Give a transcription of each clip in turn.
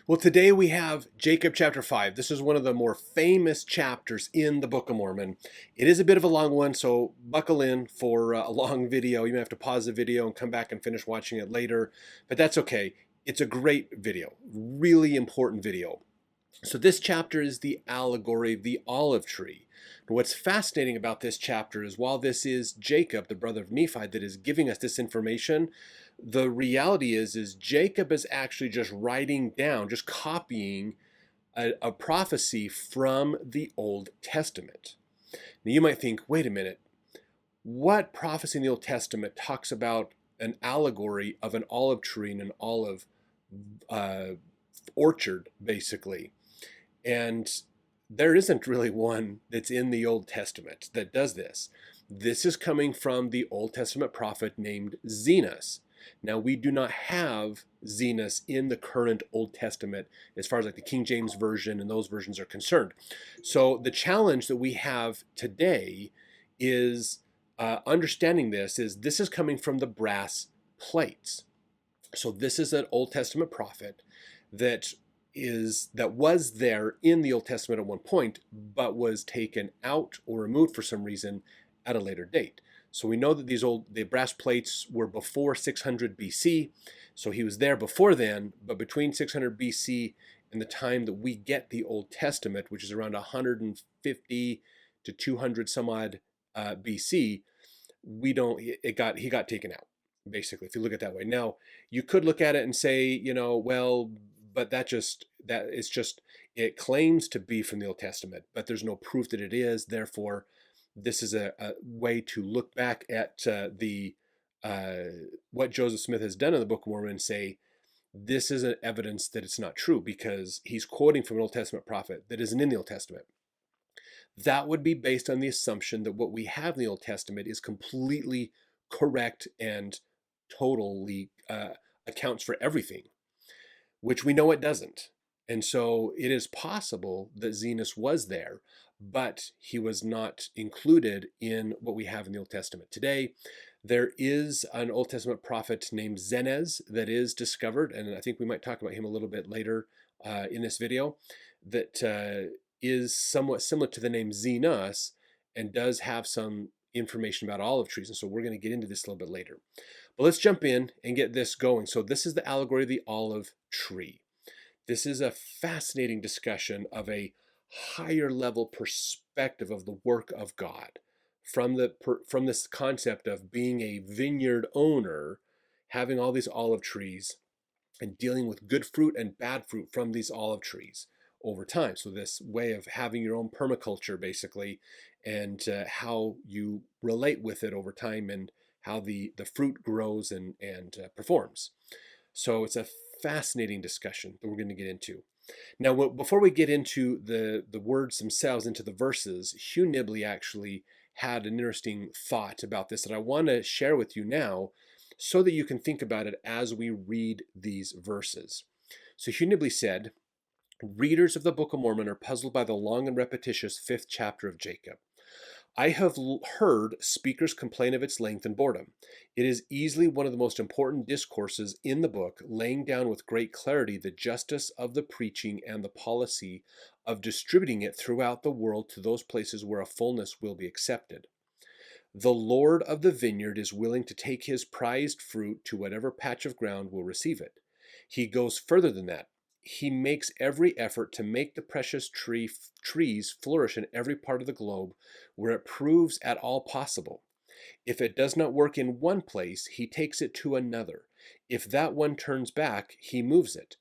Well, today we have Jacob chapter 5. This is one of the more famous chapters in the Book of Mormon. It is a bit of a long one, so buckle in for a long video. You may have to pause the video and come back and finish watching it later, but that's okay. It's a great video, really important video. So this chapter is the allegory of the olive tree. And what's fascinating about this chapter is while this is Jacob, the brother of Nephi, that is giving us this information, the reality is Jacob is actually just writing down, just copying a prophecy from the Old Testament. Now you might think, wait a minute, what prophecy in the Old Testament talks about an allegory of an olive tree and an olive uh, orchard, basically? And there isn't really one that's in the Old Testament that does this. This is coming from the Old Testament prophet named Zenos. Now, we do not have Zenos in the current Old Testament as far as like the King James Version and those versions are concerned. So the challenge that we have today is understanding this is coming from the brass plates. So this is an Old Testament prophet that was there in the Old Testament at one point, but was taken out or removed for some reason at a later date. So we know that the brass plates were before 600 BC. So he was there before then, but between 600 BC and the time that we get the Old Testament, which is around 150 to 200 some odd BC, he got taken out, basically, if you look at it that way. Now, you could look at it and say, well, but it claims to be from the Old Testament, but there's no proof that it is. Therefore, this is a way to look back at what Joseph Smith has done in the Book of Mormon and say, this is an evidence that it's not true because he's quoting from an Old Testament prophet that isn't in the Old Testament. That would be based on the assumption that what we have in the Old Testament is completely correct and totally accounts for everything, which we know it doesn't. And so it is possible that Zenos was there, but he was not included in what we have in the Old Testament. Today, there is an Old Testament prophet named Zenez that is discovered, and I think we might talk about him a little bit later in this video, that is somewhat similar to the name Zenos and does have some information about olive trees. And so we're going to get into this a little bit later. But let's jump in and get this going. So this is the allegory of the olive tree. This is a fascinating discussion of a higher level perspective of the work of God from this concept of being a vineyard owner, having all these olive trees and dealing with good fruit and bad fruit from these olive trees over time. So this way of having your own permaculture, basically, and how you relate with it over time and how the fruit grows and performs. So it's a fascinating discussion that we're going to get into. Now, before we get into the words themselves, into the verses, Hugh Nibley actually had an interesting thought about this that I want to share with you now so that you can think about it as we read these verses. So Hugh Nibley said, readers of the Book of Mormon are puzzled by the long and repetitious 5th chapter of Jacob. I have heard speakers complain of its length and boredom. It is easily one of the most important discourses in the book, laying down with great clarity the justice of the preaching and the policy of distributing it throughout the world to those places where a fullness will be accepted. The Lord of the vineyard is willing to take his prized fruit to whatever patch of ground will receive it. He goes further than that. He makes every effort to make the precious trees flourish in every part of the globe where it proves at all possible. If it does not work in one place, he takes it to another. If that one turns back, he moves it.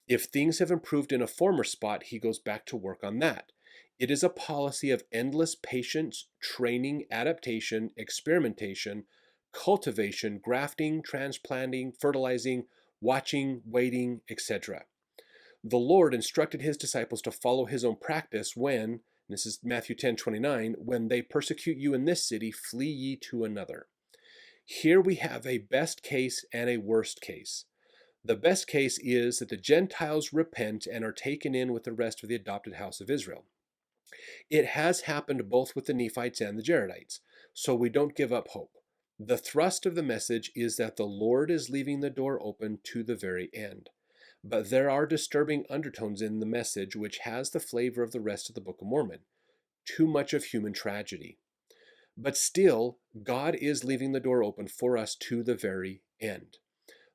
If things have improved in a former spot, he goes back to work on that. It is a policy of endless patience, training, adaptation, experimentation, cultivation, grafting, transplanting, fertilizing, watching, waiting, etc. The Lord instructed his disciples to follow his own practice when, this is Matthew 10:29, when they persecute you in this city, flee ye to another. Here we have a best case and a worst case. The best case is that the Gentiles repent and are taken in with the rest of the adopted house of Israel. It has happened both with the Nephites and the Jaredites, so we don't give up hope. The thrust of the message is that the Lord is leaving the door open to the very end. But there are disturbing undertones in the message which has the flavor of the rest of the Book of Mormon. Too much of human tragedy. But still, God is leaving the door open for us to the very end.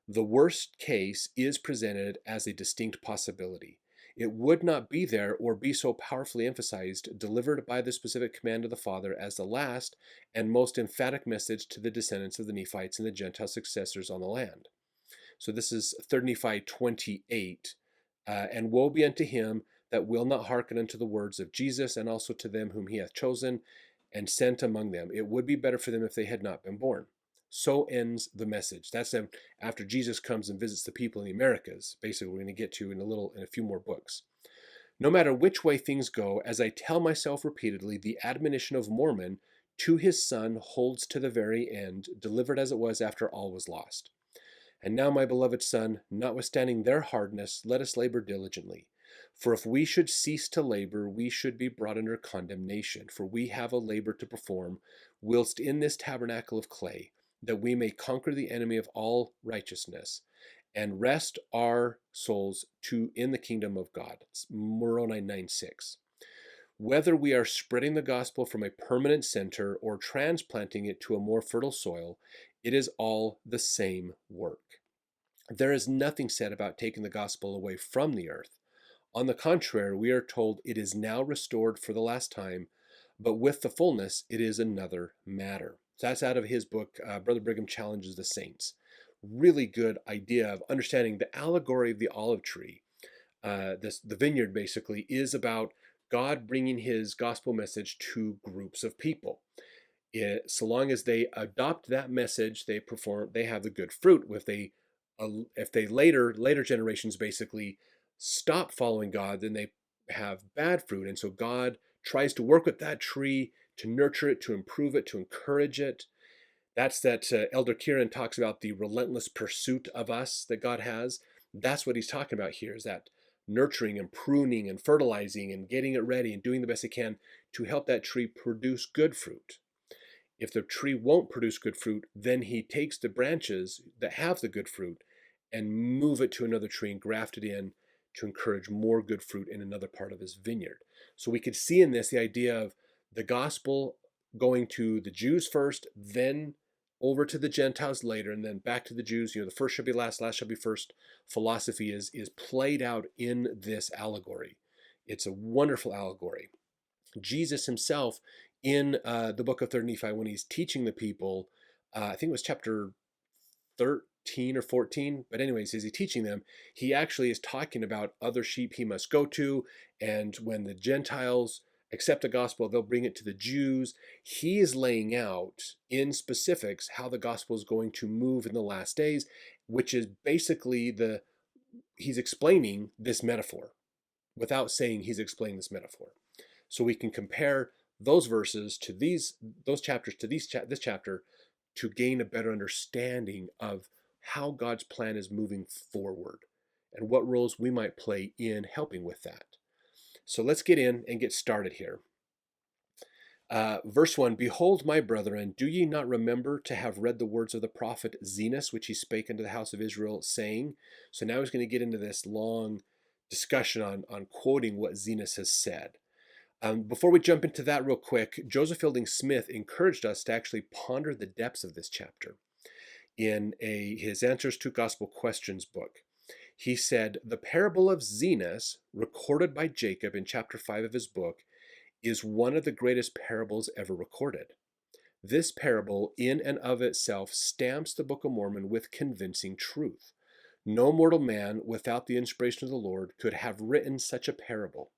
The worst case is presented as a distinct possibility. It would not be there or be so powerfully emphasized, delivered by the specific command of the Father as the last and most emphatic message to the descendants of the Nephites and the Gentile successors on the land. So this is 3 Nephi 28. And woe be unto him that will not hearken unto the words of Jesus, and also to them whom he hath chosen and sent among them. It would be better for them if they had not been born. So ends the message. That's them after Jesus comes and visits the people in the Americas. Basically, we're going to get to in a few more books. No matter which way things go, as I tell myself repeatedly, the admonition of Mormon to his son holds to the very end, delivered as it was after all was lost. And now, my beloved son, notwithstanding their hardness, let us labor diligently. For if we should cease to labor, we should be brought under condemnation. For we have a labor to perform, whilst in this tabernacle of clay, that we may conquer the enemy of all righteousness, and rest our souls in the kingdom of God. It's Moroni 9:6. Whether we are spreading the gospel from a permanent center or transplanting it to a more fertile soil, it is all the same work. There is nothing said about taking the gospel away from the earth. On the contrary, we are told it is now restored for the last time, but with the fullness, it is another matter. So that's out of his book, Brother Brigham Challenges the Saints. Really good idea of understanding the allegory of the olive tree. The vineyard basically is about God bringing his gospel message to groups of people. So long as they adopt that message, they have the good fruit. If they later generations basically stop following God, then they have bad fruit. And so God tries to work with that tree to nurture it, to improve it, to encourage it. That's that Elder Kieran talks about the relentless pursuit of us that God has. That's what he's talking about here, is that nurturing and pruning and fertilizing and getting it ready and doing the best he can to help that tree produce good fruit. If the tree won't produce good fruit, then he takes the branches that have the good fruit and move it to another tree and graft it in to encourage more good fruit in another part of his vineyard. So we could see in this the idea of the gospel going to the Jews first, then over to the Gentiles later, and then back to the Jews. The first shall be last, last shall be first philosophy is played out in this allegory. It's a wonderful allegory. Jesus himself in the book of 3 Nephi, when he's teaching the people, I think it was chapter 13 or 14, but anyways, as he's teaching them, he actually is talking about other sheep he must go to, and when the Gentiles accept the gospel, they'll bring it to the Jews. He is laying out in specifics how the gospel is going to move in the last days, which is basically he's explaining this metaphor without saying he's explaining this metaphor. So we can compare those verses to those chapters to this chapter to gain a better understanding of how God's plan is moving forward and what roles we might play in helping with that. So let's get in and get started here. Verse 1, Behold, my brethren, do ye not remember to have read the words of the prophet Zenos, which he spake unto the house of Israel, saying? So now he's going to get into this long discussion on quoting what Zenos has said. Before we jump into that real quick, Joseph Fielding Smith encouraged us to actually ponder the depths of this chapter in his Answers to Gospel Questions book. He said, the parable of Zenos, recorded by Jacob in chapter 5 of his book, is one of the greatest parables ever recorded. This parable, in and of itself, stamps the Book of Mormon with convincing truth. No mortal man, without the inspiration of the Lord, could have written such a parable.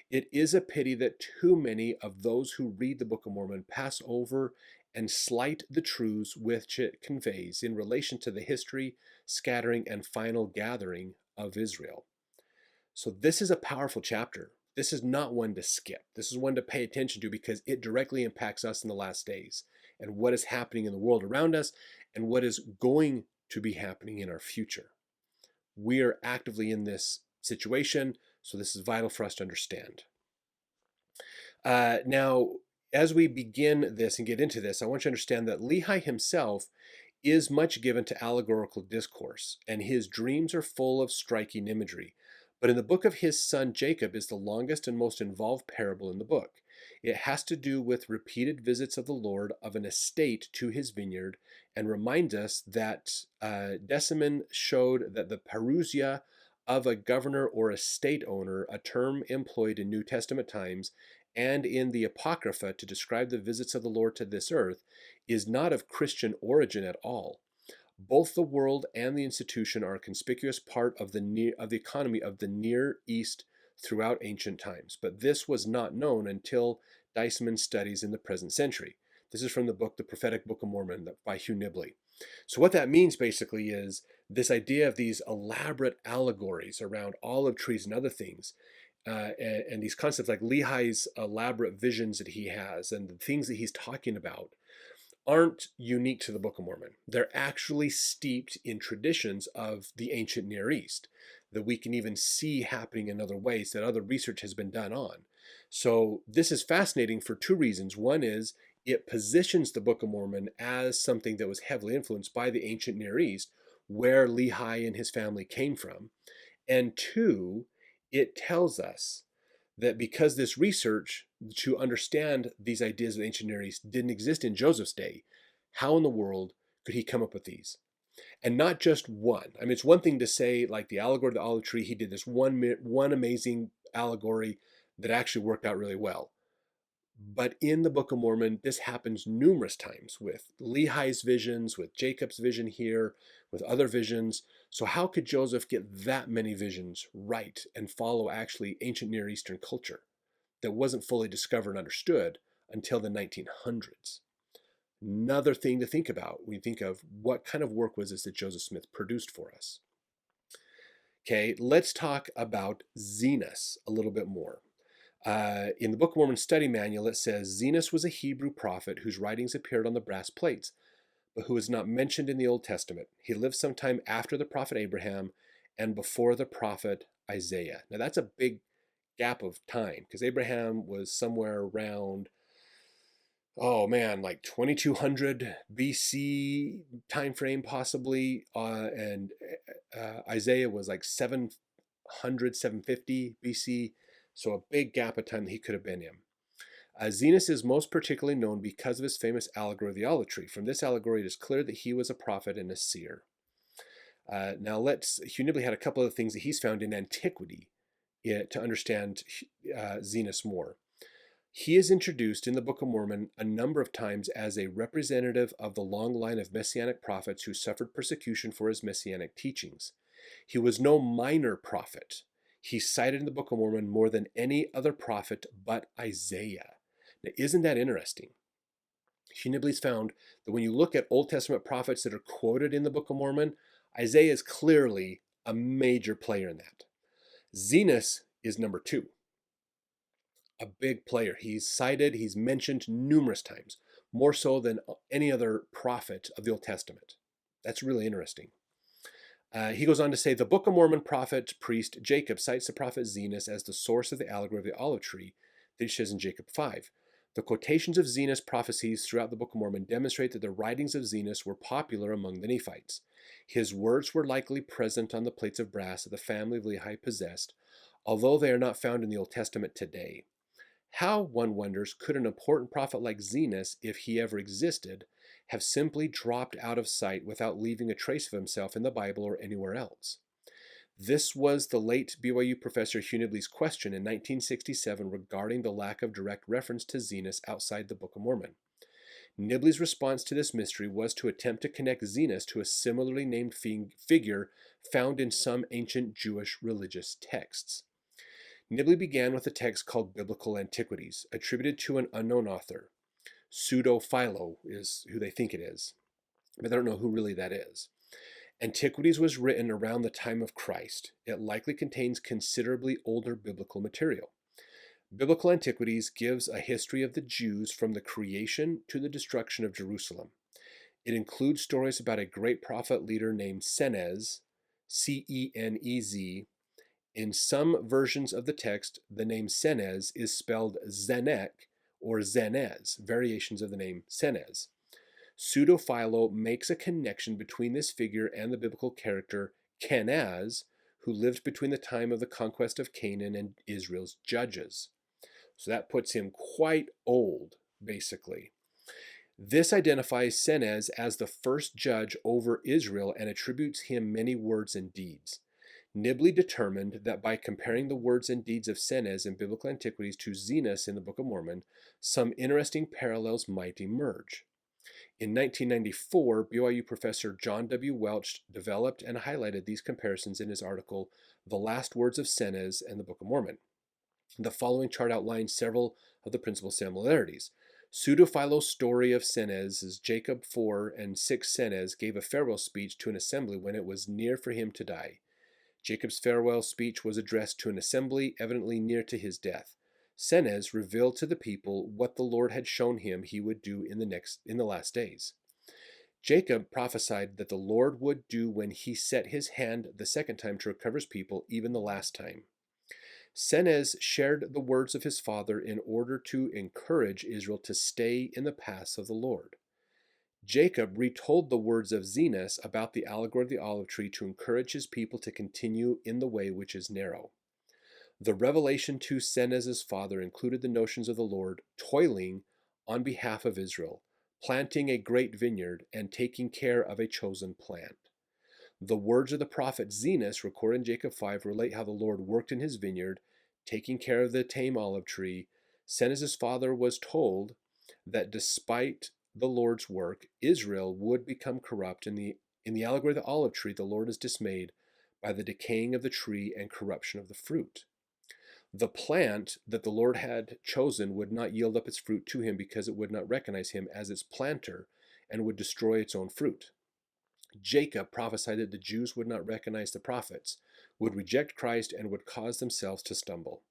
It is a pity that too many of those who read the Book of Mormon pass over and slight the truths which it conveys in relation to the history, scattering, and final gathering of Israel. So this is a powerful chapter. This is not one to skip. This is one to pay attention to because it directly impacts us in the last days and what is happening in the world around us and what is going to be happening in our future. We are actively in this situation, so this is vital for us to understand. Now, as we begin this and get into this, I want you to understand that Lehi himself is much given to allegorical discourse, and his dreams are full of striking imagery. But in the book of his son Jacob is the longest and most involved parable in the book. It has to do with repeated visits of the Lord of an estate to his vineyard, and reminds us that Decimin showed that the parousia of a governor or estate owner, a term employed in New Testament times and in the Apocrypha to describe the visits of the Lord to this earth, is not of Christian origin at all. Both the world and the institution are a conspicuous part of the economy of the Near East throughout ancient times, but this was not known until Deisman's studies in the present century. This is from the book, The Prophetic Book of Mormon by Hugh Nibley. So what that means basically is this idea of these elaborate allegories around olive trees and other things, and these concepts like Lehi's elaborate visions that he has and the things that he's talking about aren't unique to the Book of Mormon. They're actually steeped in traditions of the ancient Near East that we can even see happening in other ways that other research has been done on. So this is fascinating for two reasons. One is it positions the Book of Mormon as something that was heavily influenced by the ancient Near East, where Lehi and his family came from. And two, it tells us that because this research to understand these ideas of the ancient Near East didn't exist in Joseph's day, how in the world could he come up with these? And not just one. I mean, it's one thing to say, like the allegory of the olive tree, he did this one amazing allegory that actually worked out really well. But in the Book of Mormon, this happens numerous times with Lehi's visions, with Jacob's vision here, with other visions. So how could Joseph get that many visions right and follow actually ancient Near Eastern culture that wasn't fully discovered and understood until the 1900s? Another thing to think about when you think of what kind of work was this that Joseph Smith produced for us. Okay, let's talk about Zenos a little bit more. In the Book of Mormon Study Manual, it says Zenos was a Hebrew prophet whose writings appeared on the brass plates, but who is not mentioned in the Old Testament. He lived sometime after the prophet Abraham and before the prophet Isaiah. Now that's a big gap of time because Abraham was somewhere around, oh man, like 2200 BC time frame possibly, and Isaiah was like 700, 750 BC. So a big gap of time that he could have been in. Zenos is most particularly known because of his famous allegory of the olive tree. From this allegory, it is clear that he was a prophet and a seer. Now Hugh Nibley had a couple of things that he's found in antiquity to understand Zenos more. He is introduced in the Book of Mormon a number of times as a representative of the long line of messianic prophets who suffered persecution for his messianic teachings. He was no minor prophet. He's cited in the Book of Mormon more than any other prophet but Isaiah. Now, isn't that interesting? Hugh Nibley's found that when you look at Old Testament prophets that are quoted in the Book of Mormon, Isaiah is clearly a major player in that. Zenos is number two, a big player. He's cited, he's mentioned numerous times, more so than any other prophet of the Old Testament. That's really interesting. He goes on to say, the Book of Mormon prophet priest Jacob cites the prophet Zenos as the source of the allegory of the olive tree that he says in Jacob 5. The quotations of Zenos' prophecies throughout the Book of Mormon demonstrate that the writings of Zenos were popular among the Nephites. His words were likely present on the plates of brass that the family of Lehi possessed, although they are not found in the Old Testament today. How, one wonders, could an important prophet like Zenos, if he ever existed, have simply dropped out of sight without leaving a trace of himself in the Bible or anywhere else? This was the late BYU professor Hugh Nibley's question in 1967 regarding the lack of direct reference to Zenos outside the Book of Mormon. Nibley's response to this mystery was to attempt to connect Zenos to a similarly named figure found in some ancient Jewish religious texts. Nibley began with a text called Biblical Antiquities, attributed to an unknown author. Pseudo-Philo is who they think it is, but they don't know who really that is. Antiquities was written around the time of Christ. It likely contains considerably older biblical material. Biblical Antiquities gives a history of the Jews from the creation to the destruction of Jerusalem. It includes stories about a great prophet leader named Cenez, C-E-N-E-Z. In some versions of the text, the name Cenez is spelled Zenek or Zenez, variations of the name Cenez. Pseudo-Philo makes a connection between this figure and the biblical character Kenaz, who lived between the time of the conquest of Canaan and Israel's judges. So that puts him quite old, basically. This identifies Senez as the first judge over Israel and attributes him many words and deeds. Nibley determined that by comparing the words and deeds of Senez in biblical antiquities to Zenos in the Book of Mormon, some interesting parallels might emerge. In 1994, BYU professor John W. Welch developed and highlighted these comparisons in his article, The Last Words of Senez and the Book of Mormon. The following chart outlines several of the principal similarities. Pseudo-Philo's story of Senez, Jacob 4 and 6 Senez gave a farewell speech to an assembly when it was near for him to die. Jacob's farewell speech was addressed to an assembly evidently near to his death. Senez revealed to the people what the Lord had shown him he would do in the last days. Jacob prophesied that the Lord would do when he set his hand the second time to recover his people, even the last time. Senez shared the words of his father in order to encourage Israel to stay in the paths of the Lord. Jacob retold the words of Zenos about the allegory of the olive tree to encourage his people to continue in the way which is narrow. The revelation to Senez's father included the notions of the Lord toiling on behalf of Israel, planting a great vineyard, and taking care of a chosen plant. The words of the prophet Zenos, recorded in Jacob 5, relate how the Lord worked in his vineyard, taking care of the tame olive tree. Senez's father was told that despite the Lord's work, Israel would become corrupt. In the allegory of the olive tree, the Lord is dismayed by the decaying of the tree and corruption of the fruit. The plant that the Lord had chosen would not yield up its fruit to him because it would not recognize him as its planter and would destroy its own fruit. Jacob prophesied that the Jews would not recognize the prophets, would reject Christ, and would cause themselves to stumble.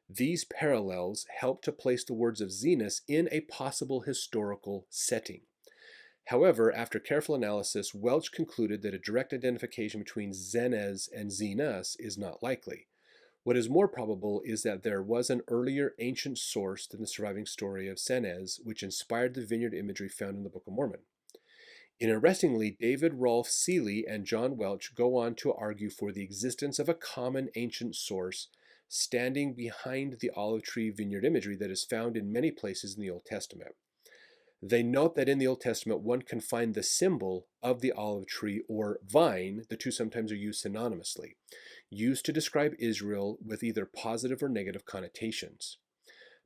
These parallels help to place the words of Zenos in a possible historical setting. However, after careful analysis, Welch concluded that a direct identification between Senez and Zenos is not likely. What is more probable is that there was an earlier ancient source than the surviving story of Senez, which inspired the vineyard imagery found in the Book of Mormon. Interestingly, David Rolfe Seeley and John Welch go on to argue for the existence of a common ancient source standing behind the olive tree vineyard imagery that is found in many places in the Old Testament. They note that in the Old Testament one can find the symbol of the olive tree or vine, the two sometimes are used synonymously, used to describe Israel with either positive or negative connotations.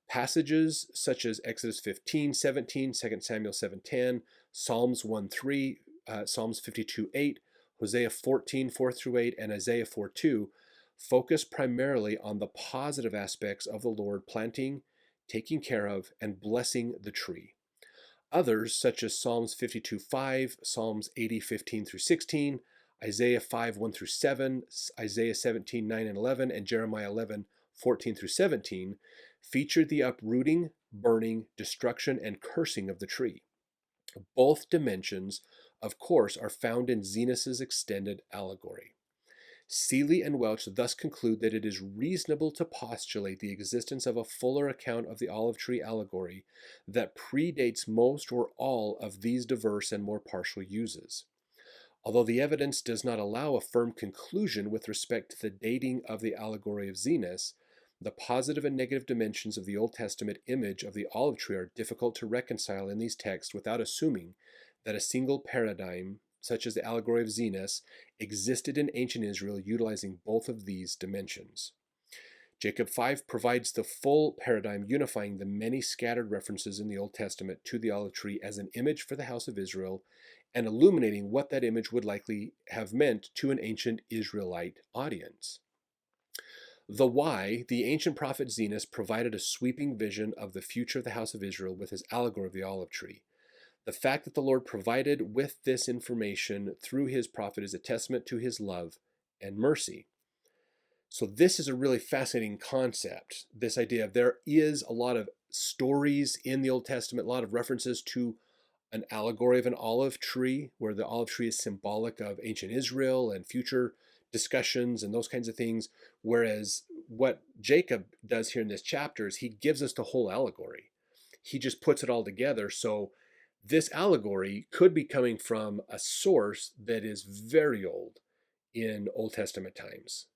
Passages such as Exodus 15:17, 2 Samuel 7:10, Psalms 1:3, Psalms 52:8, Hosea 14:4-8, and Isaiah 4:2 focus primarily on the positive aspects of the Lord planting, taking care of, and blessing the tree. Others, such as Psalms 52:5, Psalms 80:15-16, Isaiah 5:1-7, Isaiah 17:9 and 11, and Jeremiah 11:14-17, featured the uprooting, burning, destruction, and cursing of the tree. Both dimensions, of course, are found in Zenos's extended allegory. Seeley and Welch thus conclude that it is reasonable to postulate the existence of a fuller account of the olive tree allegory that predates most or all of these diverse and more partial uses. Although the evidence does not allow a firm conclusion with respect to the dating of the allegory of Zenos, the positive and negative dimensions of the Old Testament image of the olive tree are difficult to reconcile in these texts without assuming that a single paradigm, such as the allegory of Zenos, existed in ancient Israel utilizing both of these dimensions. Jacob 5 provides the full paradigm unifying the many scattered references in the Old Testament to the olive tree as an image for the house of Israel and illuminating what that image would likely have meant to an ancient Israelite audience. The ancient prophet Zenos provided a sweeping vision of the future of the house of Israel with his allegory of the olive tree. The fact that the Lord provided with this information through his prophet is a testament to his love and mercy. So this is a really fascinating concept, this idea of there is a lot of stories in the Old Testament, a lot of references to an allegory of an olive tree, where the olive tree is symbolic of ancient Israel and future discussions and those kinds of things. Whereas what Jacob does here in this chapter is he gives us the whole allegory. He just puts it all together. So This allegory could be coming from a source that is very old in Old Testament times.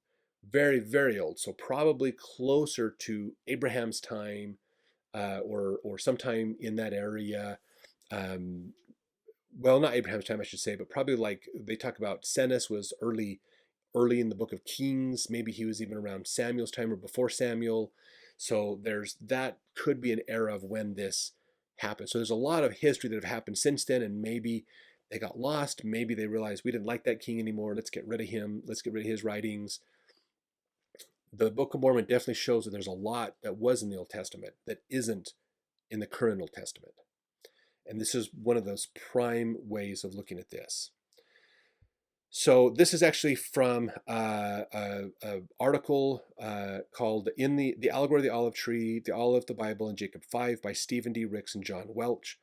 Very, very old. So probably closer to Abraham's time, or sometime in that area. Um, well, not Abraham's time, I should say, but probably like they talk about Senes was early in the book of Kings. Maybe he was even around Samuel's time or before Samuel. So there's that could be an era of when this happened. So there's a lot of history that have happened since then, and maybe they got lost. Maybe they realized we didn't like that king anymore. Let's get rid of him. Let's get rid of his writings. The Book of Mormon definitely shows that there's a lot that was in the Old Testament that isn't in the current Old Testament. And this is one of those prime ways of looking at this. So this is actually from an article called "In the Allegory of the Olive Tree, the Olive, the Bible, and Jacob 5" by Stephen D. Ricks and John Welch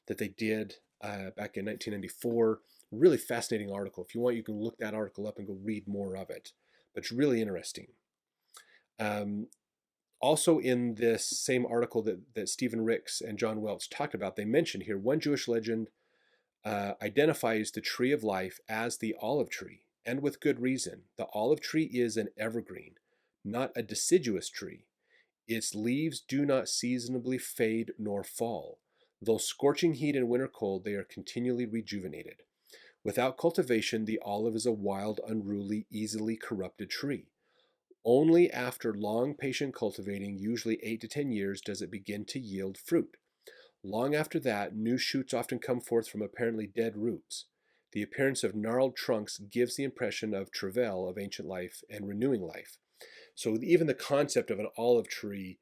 that they did back in 1994. Really fascinating article. If you want, you can look that article up and go read more of it. But it's really interesting. Also in this same article that Stephen Ricks and John Welch talked about, they mentioned here one Jewish legend identifies the tree of life as the olive tree, and with good reason. The olive tree is an evergreen, not a deciduous tree. Its leaves do not seasonably fade nor fall. Though scorching heat and winter cold, they are continually rejuvenated. Without cultivation, the olive is a wild, unruly, easily corrupted tree. Only after long, patient cultivating, usually 8 to 10 years, does it begin to yield fruit. Long after that, new shoots often come forth from apparently dead roots. The appearance of gnarled trunks gives the impression of travail of ancient life and renewing life. So even the concept of an olive tree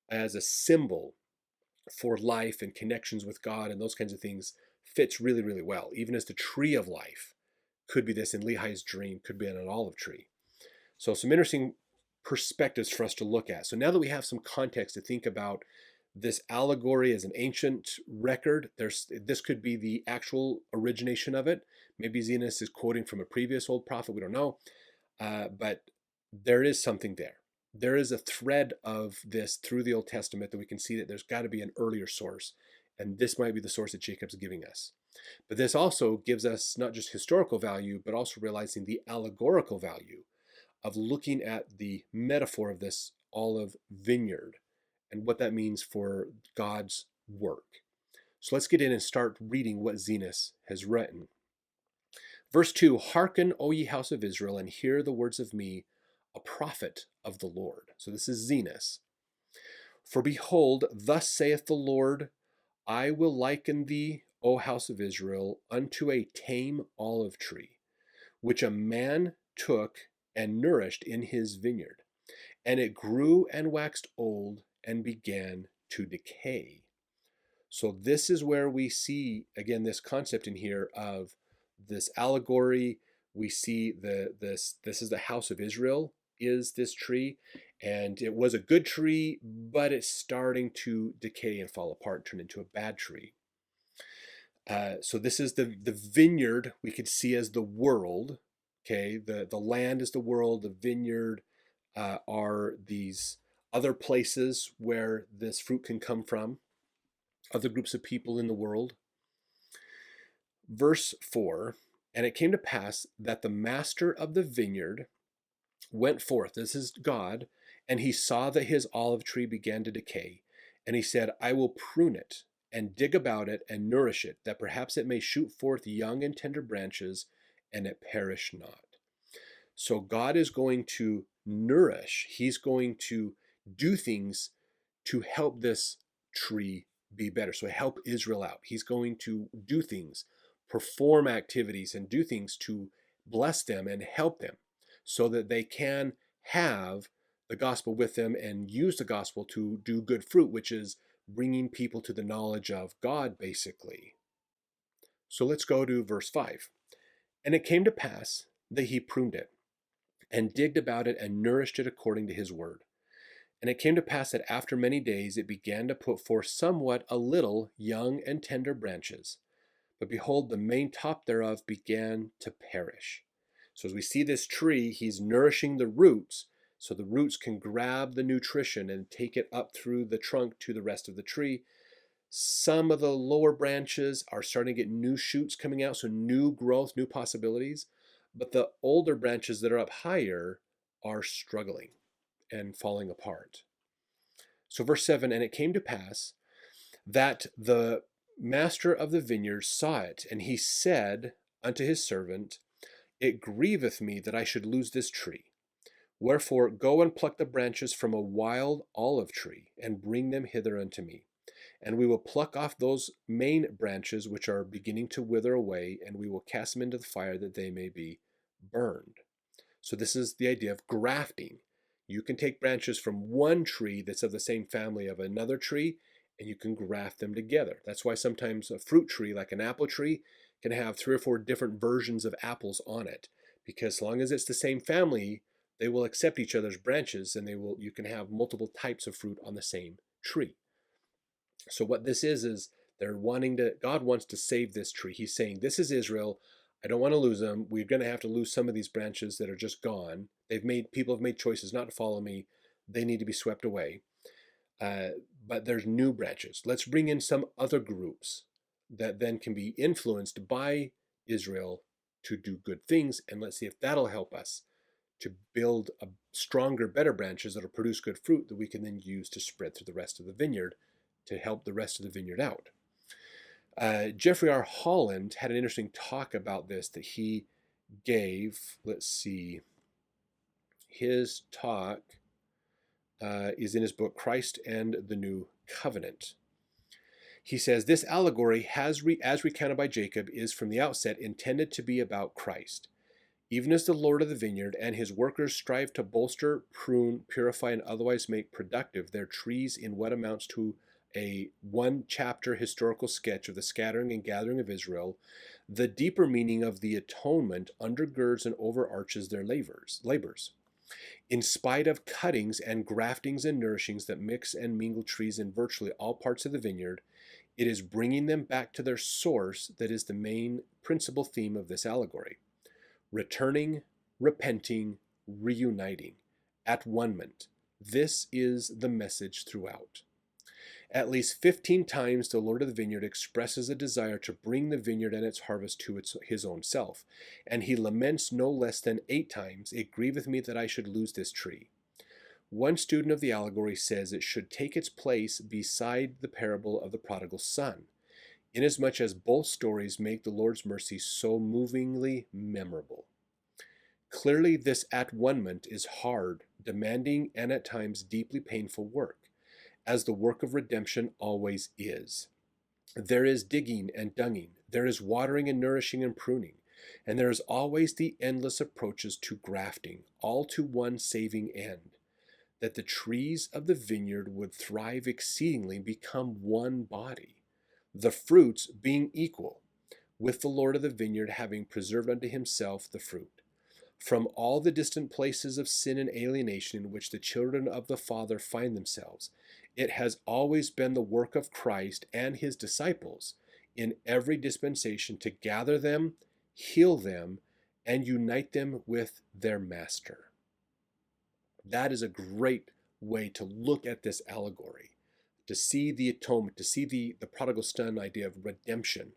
as a symbol for life and connections with God and those kinds of things fits really, really well. Even as the tree of life could be this in Lehi's dream, could be an olive tree. So some interesting perspectives for us to look at. So now that we have some context to think about this allegory as an ancient record, this could be the actual origination of it. Maybe Zenos is quoting from a previous old prophet. We don't know. But there is something there. There is a thread of this through the Old Testament that we can see that there's got to be an earlier source. And this might be the source that Jacob's giving us. But this also gives us not just historical value, but also realizing the allegorical value of looking at the metaphor of this olive vineyard and what that means for God's work. So let's get in and start reading what Zenos has written. Verse 2, "Hearken, O ye house of Israel, and hear the words of me, a prophet of the Lord." So this is Zenos. "For behold, thus saith the Lord, I will liken thee, O house of Israel, unto a tame olive tree, which a man took and nourished in his vineyard. And it grew and waxed old and began to decay." So this is where we see, again, this concept in here of this allegory. We see this is the house of Israel, is this tree. And it was a good tree, but it's starting to decay and fall apart and turn into a bad tree. So this is the vineyard we could see as the world. Okay, the land is the world, the vineyard are these other places where this fruit can come from, other groups of people in the world. Verse 4, "And it came to pass that the master of the vineyard went forth," this is God, "and he saw that his olive tree began to decay. And he said, I will prune it, and dig about it, and nourish it, that perhaps it may shoot forth young and tender branches, and it perish not." So God is going to nourish, he's going to do things to help this tree be better. So help Israel out. He's going to do things, perform activities, and do things to bless them and help them so that they can have the gospel with them and use the gospel to do good fruit, which is bringing people to the knowledge of God, basically. So let's go to verse 5. "And it came to pass that he pruned it, and digged about it, and nourished it according to his word. And it came to pass that after many days it began to put forth somewhat a little young and tender branches. But behold, the main top thereof began to perish." So as we see this tree, he's nourishing the roots, so the roots can grab the nutrition and take it up through the trunk to the rest of the tree. Some of the lower branches are starting to get new shoots coming out, so new growth, new possibilities. But the older branches that are up higher are struggling and falling apart. So, verse 7, and it came to pass that the master of the vineyard saw it, and he said unto his servant, It grieveth me that I should lose this tree. Wherefore go and pluck the branches from a wild olive tree, and bring them hither unto me. And we will pluck off those main branches which are beginning to wither away, and we will cast them into the fire that they may be burned. So this is the idea of grafting. You can take branches from one tree that's of the same family of another tree, and you can graft them together. That's why sometimes a fruit tree, like an apple tree, can have 3 or 4 different versions of apples on it, because as long as it's the same family, they will accept each other's branches, and you can have multiple types of fruit on the same tree. So what this is God wants to save this tree. He's saying, this is Israel. I don't want to lose them. We're going to have to lose some of these branches that are just gone. People have made choices not to follow me. They need to be swept away. But there's new branches. Let's bring in some other groups that then can be influenced by Israel to do good things. And let's see if that'll help us to build a stronger, better branches that'll produce good fruit that we can then use to spread through the rest of the vineyard to help the rest of the vineyard out. Jeffrey R. Holland had an interesting talk about this that he gave. Let's see. His talk is in his book, Christ and the New Covenant. He says, this allegory, as recounted by Jacob, is from the outset intended to be about Christ. Even as the Lord of the vineyard and his workers strive to bolster, prune, purify, and otherwise make productive their trees in what amounts to a one-chapter historical sketch of the scattering and gathering of Israel, the deeper meaning of the atonement undergirds and overarches their labors. In spite of cuttings and graftings and nourishings that mix and mingle trees in virtually all parts of the vineyard, it is bringing them back to their source that is the main principal theme of this allegory. Returning, repenting, reuniting, at one-ment. This is the message throughout. At least 15 times the Lord of the vineyard expresses a desire to bring the vineyard and its harvest to his own self, and he laments no less than 8 times, It grieveth me that I should lose this tree. One student of the allegory says it should take its place beside the parable of the prodigal son, inasmuch as both stories make the Lord's mercy so movingly memorable. Clearly, this at-one-ment is hard, demanding, and at times deeply painful work, as the work of redemption always is. There is digging and dunging, there is watering and nourishing and pruning, and there is always the endless approaches to grafting, all to one saving end, that the trees of the vineyard would thrive exceedingly and become one body, the fruits being equal, with the Lord of the vineyard having preserved unto himself the fruit. From all the distant places of sin and alienation in which the children of the Father find themselves, it has always been the work of Christ and his disciples in every dispensation to gather them, heal them, and unite them with their Master. That is a great way to look at this allegory, to see the atonement, to see the prodigal son idea of redemption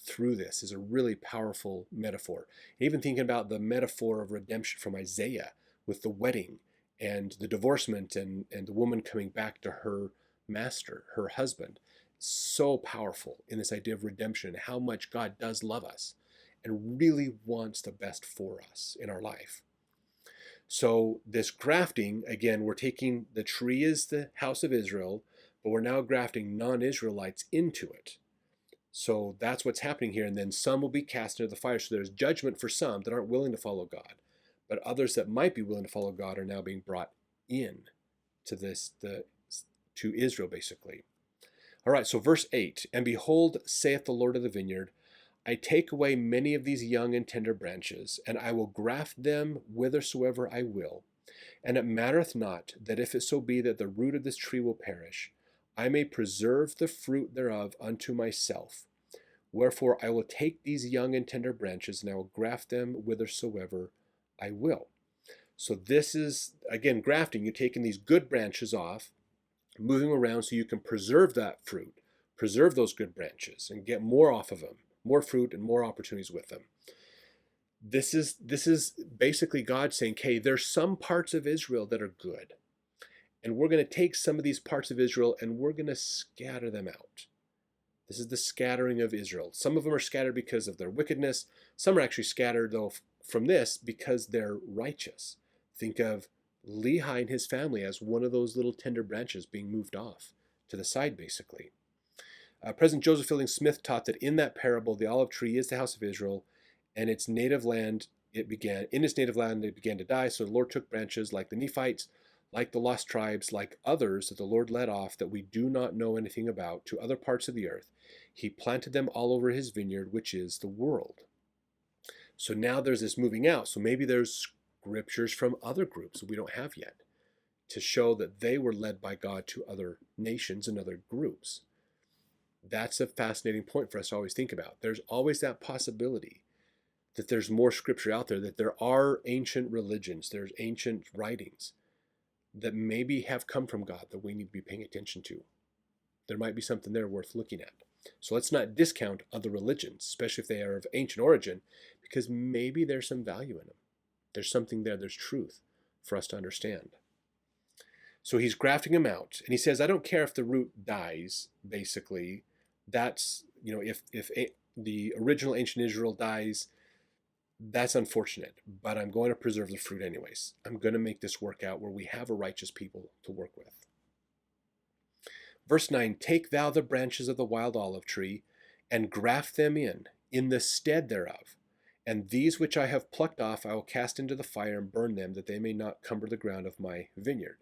through this is a really powerful metaphor. Even thinking about the metaphor of redemption from Isaiah with the wedding and the divorcement and the woman coming back to her master, her husband, so powerful in this idea of redemption, how much God does love us and really wants the best for us in our life. So this grafting, again, we're taking the tree as the house of Israel, but we're now grafting non-Israelites into it. So that's what's happening here. And then some will be cast into the fire. So there's judgment for some that aren't willing to follow God. But others that might be willing to follow God are now being brought in to Israel, basically. All right, so verse 8, And behold, saith the Lord of the vineyard, I take away many of these young and tender branches, and I will graft them whithersoever I will. And it mattereth not that if it so be that the root of this tree will perish, I may preserve the fruit thereof unto myself. Wherefore I will take these young and tender branches, and I will graft them whithersoever I will. So this is, again, grafting. You're taking these good branches off, moving around so you can preserve that fruit, preserve those good branches and get more off of them, more fruit and more opportunities with them. This is basically God saying, okay, there's some parts of Israel that are good. And we're going to take some of these parts of Israel and we're going to scatter them out. This is the scattering of Israel. Some of them are scattered because of their wickedness. Some are actually scattered, though, from this because they're righteous. Think of Lehi and his family as one of those little tender branches being moved off to the side, basically. President Joseph Fielding Smith taught that in that parable, the olive tree is the house of Israel, and its native land, it began to die. So the Lord took branches like the Nephites, like the lost tribes, like others that the Lord led off that we do not know anything about to other parts of the earth. He planted them all over his vineyard, which is the world. So now there's this moving out. So maybe there's scriptures from other groups that we don't have yet to show that they were led by God to other nations and other groups. That's a fascinating point for us to always think about. There's always that possibility that there's more scripture out there, that there are ancient religions, there's ancient writings that maybe have come from God that we need to be paying attention to. There might be something there worth looking at. So let's not discount other religions, especially if they are of ancient origin, because maybe there's some value in them. There's something there, there's truth for us to understand. So he's grafting them out, and he says, I don't care if the root dies, basically. That's, if the original ancient Israel dies, that's unfortunate, but I'm going to preserve the fruit anyways. I'm going to make this work out where we have a righteous people to work with. Verse 9, take thou the branches of the wild olive tree and graft them in the stead thereof. And these which I have plucked off I will cast into the fire and burn them, that they may not cumber the ground of my vineyard.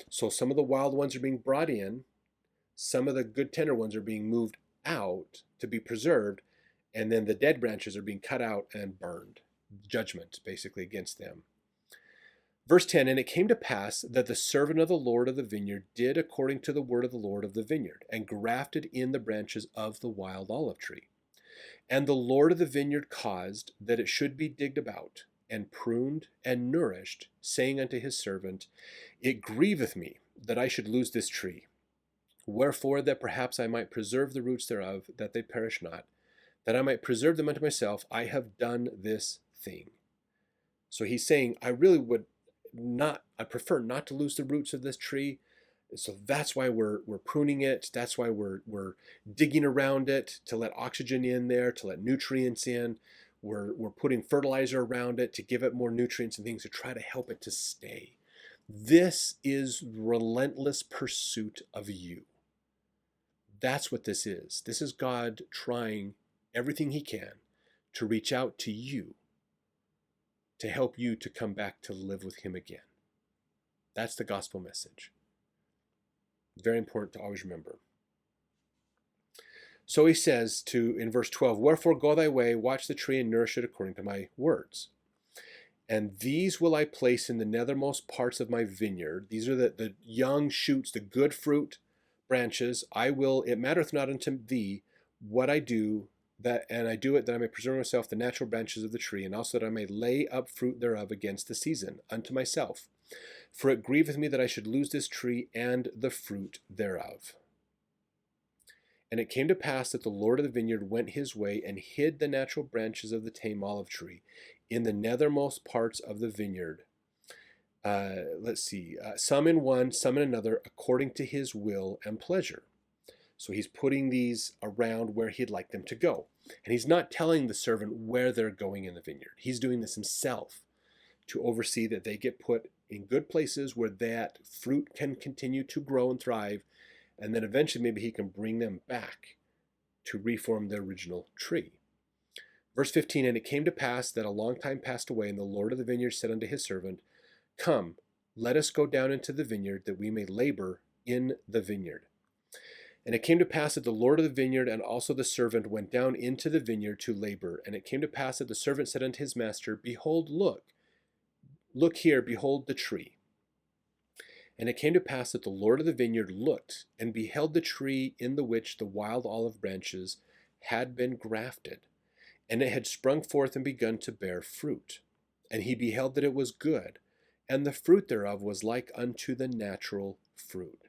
So some of the wild ones are being brought in. Some of the good tender ones are being moved out to be preserved. And then the dead branches are being cut out and burned. Judgment, basically, against them. Verse 10, and it came to pass that the servant of the Lord of the vineyard did according to the word of the Lord of the vineyard, and grafted in the branches of the wild olive tree. And the Lord of the vineyard caused that it should be digged about, and pruned, and nourished, saying unto his servant, it grieveth me that I should lose this tree. Wherefore that perhaps I might preserve the roots thereof, that they perish not, that I might preserve them unto myself, I have done this thing. So he's saying, I prefer not to lose the roots of this tree. So that's why we're pruning it. That's why we're digging around it to let oxygen in there, to let nutrients in. We're putting fertilizer around it to give it more nutrients and things to try to help it to stay. This is relentless pursuit of you. That's what this is. This is God trying everything he can to reach out to you, to help you to come back to live with him again. That's the gospel message. Very important to always remember. So he says in verse 12, wherefore go thy way, watch the tree, and nourish it according to my words. And these will I place in the nethermost parts of my vineyard. These are the young shoots, the good fruit branches. It mattereth not unto thee what I do, and I do it that I may preserve myself the natural branches of the tree, and also that I may lay up fruit thereof against the season unto myself. For it grieveth me that I should lose this tree and the fruit thereof. And it came to pass that the Lord of the vineyard went his way and hid the natural branches of the tame olive tree in the nethermost parts of the vineyard. Some in one, some in another, according to his will and pleasure. So he's putting these around where he'd like them to go. And he's not telling the servant where they're going in the vineyard. He's doing this himself to oversee that they get put in good places where that fruit can continue to grow and thrive. And then eventually maybe he can bring them back to reform the original tree. Verse 15, and it came to pass that a long time passed away, and the Lord of the vineyard said unto his servant, come, let us go down into the vineyard, that we may labor in the vineyard. And it came to pass that the Lord of the vineyard and also the servant went down into the vineyard to labor. And it came to pass that the servant said unto his master, behold, look here, behold the tree. And it came to pass that the Lord of the vineyard looked and beheld the tree in the which the wild olive branches had been grafted, and it had sprung forth and begun to bear fruit. And he beheld that it was good, and the fruit thereof was like unto the natural fruit.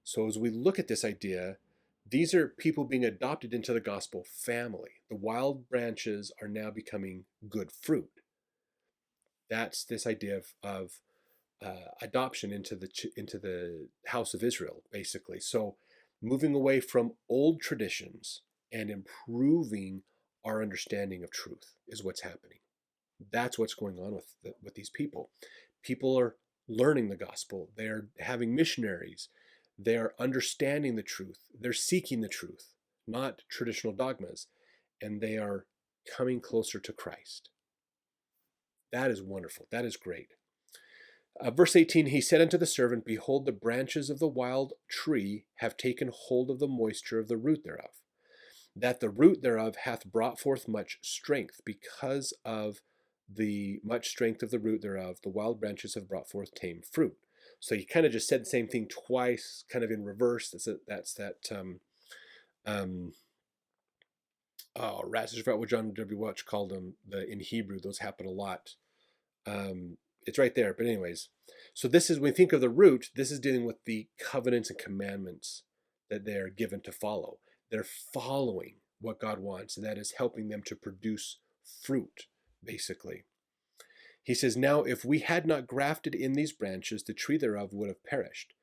So as we look at this idea, These are people being adopted into the gospel family. The wild branches are now becoming good fruit. That's this idea of adoption into the house of Israel, basically. So, moving away from old traditions and improving our understanding of truth is what's happening. That's what's going on with these people. People are learning the gospel. They're having missionaries. They're understanding the truth. They're seeking the truth, not traditional dogmas, and they are coming closer to Christ. That is wonderful. That is great. Verse 18, he said unto the servant, behold, the branches of the wild tree have taken hold of the moisture of the root thereof, that the root thereof hath brought forth much strength. Because of the much strength of the root thereof, the wild branches have brought forth tame fruit. So he kind of just said the same thing twice, kind of in reverse. That's that Rashes, what John W. Welch called them in Hebrew. Those happen a lot. It's right there. But anyways, so this is, when we think of the root, this is dealing with the covenants and commandments that they're given to follow. They're following what God wants, and that is helping them to produce fruit, basically. He says, now if we had not grafted in these branches, the tree thereof would have perished.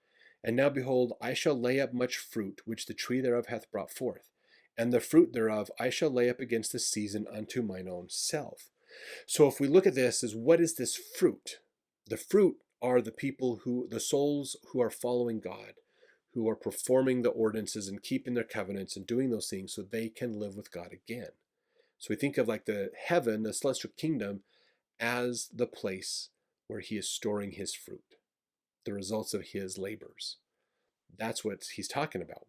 And now behold, I shall lay up much fruit, which the tree thereof hath brought forth. And the fruit thereof I shall lay up against the season unto mine own self. So if we look at this as, what is this fruit? The fruit are the people the souls who are following God, who are performing the ordinances and keeping their covenants and doing those things so they can live with God again. So we think of like the heaven, the celestial kingdom, as the place where he is storing his fruit, the results of his labors. That's what he's talking about.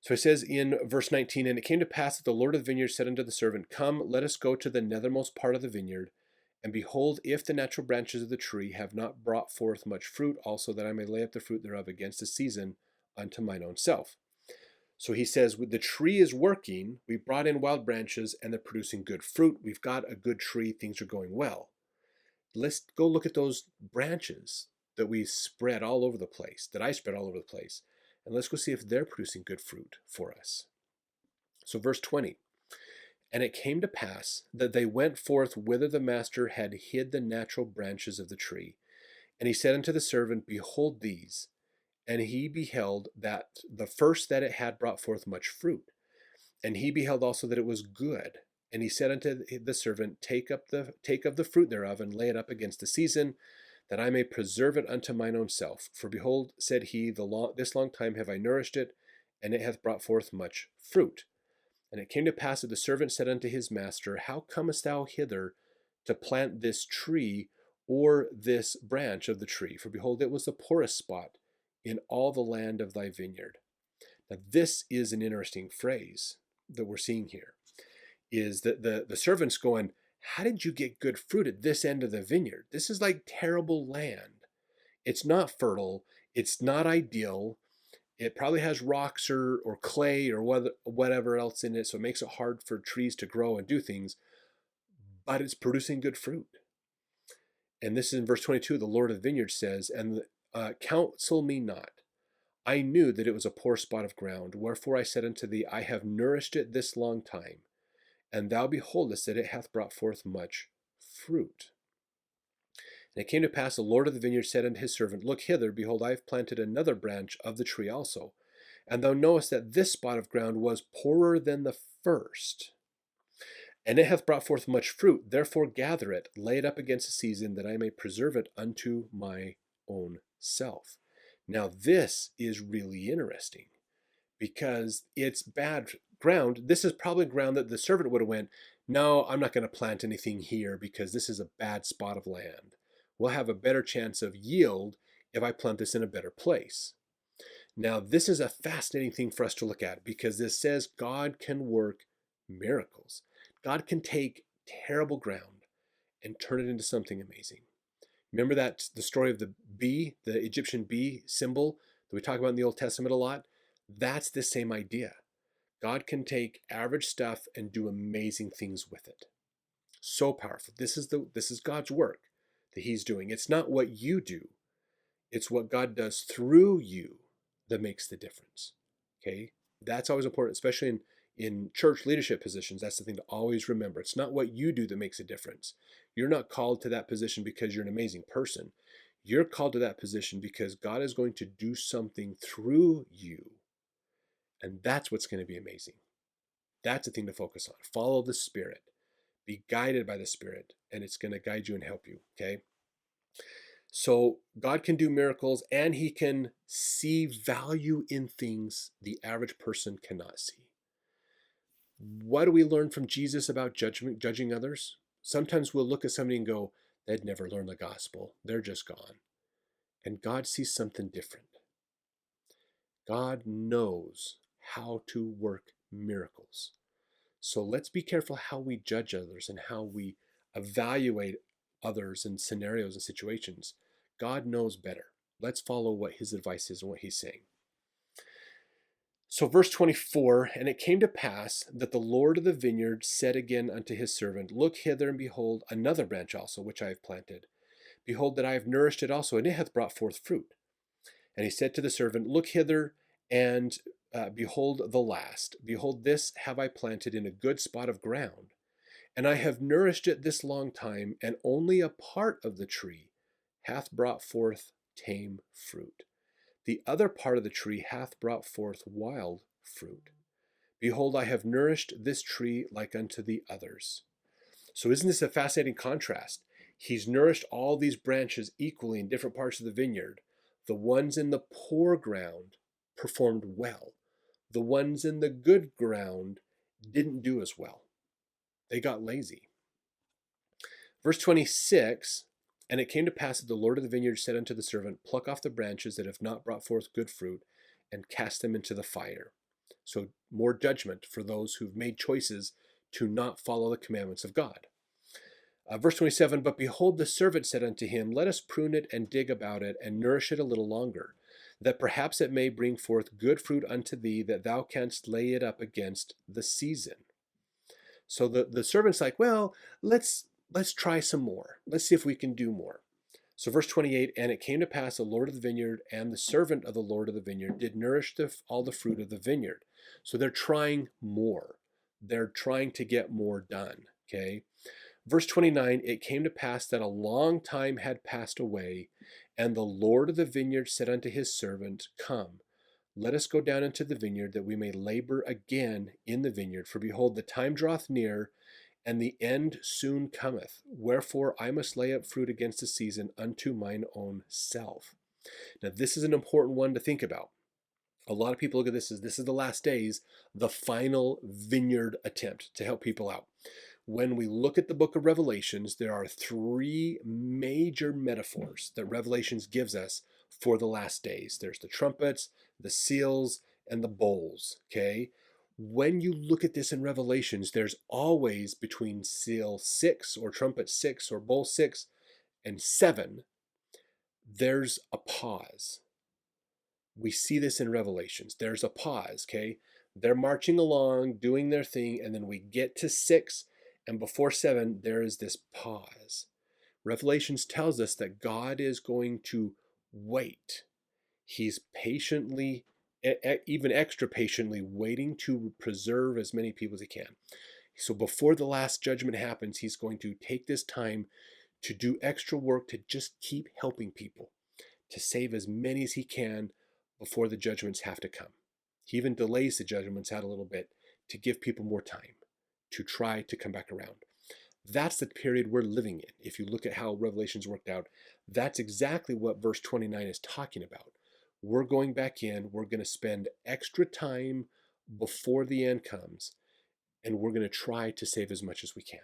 So he says in verse 19, and it came to pass that the Lord of the vineyard said unto the servant, come, let us go to the nethermost part of the vineyard, and behold, if the natural branches of the tree have not brought forth much fruit, also that I may lay up the fruit thereof against the season unto mine own self. So he says, the tree is working. We brought in wild branches and they're producing good fruit. We've got a good tree. Things are going well. Let's go look at those branches that we spread all over the place, that I spread all over the place. And let's go see if they're producing good fruit for us. So verse 20, and it came to pass that they went forth whither the master had hid the natural branches of the tree. And he said unto the servant, behold these. And he beheld that the first that it had brought forth much fruit. And he beheld also that it was good. And he said unto the servant, take of the fruit thereof, and lay it up against the season, that I may preserve it unto mine own self. For behold, said he, this long time have I nourished it, and it hath brought forth much fruit. And it came to pass that the servant said unto his master, how comest thou hither to plant this tree, or this branch of the tree? For behold, it was the poorest spot in all the land of thy vineyard. Now this is an interesting phrase that we're seeing here, is that the servant's going, how did you get good fruit at this end of the vineyard? This is like terrible land. It's not fertile. It's not ideal. It probably has rocks or clay or whatever else in it, so it makes it hard for trees to grow and do things, but it's producing good fruit. And this is in verse 22, the Lord of the vineyard says, and counsel me not. I knew that it was a poor spot of ground, wherefore I said unto thee, I have nourished it this long time, and thou beholdest that it hath brought forth much fruit. And it came to pass, the Lord of the vineyard said unto his servant, look hither, behold, I have planted another branch of the tree also, and thou knowest that this spot of ground was poorer than the first, and it hath brought forth much fruit. Therefore gather it, lay it up against the season, that I may preserve it unto my own self. Now this is really interesting, because it's bad ground. This is probably ground that the servant would have went, no, I'm not going to plant anything here because this is a bad spot of land. We'll have a better chance of yield if I plant this in a better place. Now, this is a fascinating thing for us to look at, because this says God can work miracles. God can take terrible ground and turn it into something amazing. Remember the story of the bee, the Egyptian bee symbol that we talk about in the Old Testament a lot? That's the same idea. God can take average stuff and do amazing things with it. So powerful. This is God's work that he's doing. It's not what you do. It's what God does through you that makes the difference. Okay? That's always important, especially in church leadership positions. That's the thing to always remember. It's not what you do that makes a difference. You're not called to that position because you're an amazing person. You're called to that position because God is going to do something through you. And that's what's going to be amazing. That's the thing to focus on. Follow the Spirit. Be guided by the Spirit, and it's going to guide you and help you. Okay? So God can do miracles, and he can see value in things the average person cannot see. What do we learn from Jesus about judging others? Sometimes we'll look at somebody and go, they'd never learn the gospel. They're just gone. And God sees something different. God knows how to work miracles. So let's be careful how we judge others and how we evaluate others in scenarios and situations. God knows better. Let's follow what his advice is and what he's saying. So verse 24, and it came to pass that the Lord of the vineyard said again unto his servant, Look hither, and behold another branch also, which I have planted. Behold, that I have nourished it also, and it hath brought forth fruit. And he said to the servant, Look hither, and behold the last. Behold, this have I planted in a good spot of ground, and I have nourished it this long time, and only a part of the tree hath brought forth tame fruit. The other part of the tree hath brought forth wild fruit. Behold, I have nourished this tree like unto the others. So isn't this a fascinating contrast? He's nourished all these branches equally in different parts of the vineyard. The ones in the poor ground performed well. The ones in the good ground didn't do as well. They got lazy. Verse 26, and it came to pass that the Lord of the vineyard said unto the servant, Pluck off the branches that have not brought forth good fruit, and cast them into the fire. So more judgment for those who've made choices to not follow the commandments of God. Verse 27, But behold, the servant said unto him, Let us prune it and dig about it, and nourish it a little longer, that perhaps it may bring forth good fruit unto thee, that thou canst lay it up against the season. So the servant's like, well, let's try some more. Let's see if we can do more. So verse 28, and it came to pass the Lord of the vineyard and the servant of the Lord of the vineyard did nourish all the fruit of the vineyard. So they're trying more. They're trying to get more done. Okay. Verse 29, it came to pass that a long time had passed away, and the Lord of the vineyard said unto his servant, Come, let us go down into the vineyard, that we may labor again in the vineyard. For behold, the time draweth near, and the end soon cometh. Wherefore I must lay up fruit against the season unto mine own self. Now this is an important one to think about. A lot of people look at this as this is the last days, the final vineyard attempt to help people out. When we look at the book of Revelations, there are three major metaphors that Revelations gives us for the last days. There's the trumpets, the seals, and the bowls, okay? When you look at this in Revelations, there's always between seal 6 or trumpet 6 or bowl 6 and 7, there's a pause. We see this in Revelations. There's a pause, okay? They're marching along, doing their thing, and then we get to 6, and before 7, there is this pause. Revelations tells us that God is going to wait. He's patiently, even extra patiently, waiting to preserve as many people as he can. So before the last judgment happens, he's going to take this time to do extra work to just keep helping people, to save as many as he can before the judgments have to come. He even delays the judgments out a little bit to give people more time to try to come back around. That's the period we're living in. If you look at how Revelation's worked out, that's exactly what verse 29 is talking about. We're going back in, we're going to spend extra time before the end comes, and we're going to try to save as much as we can.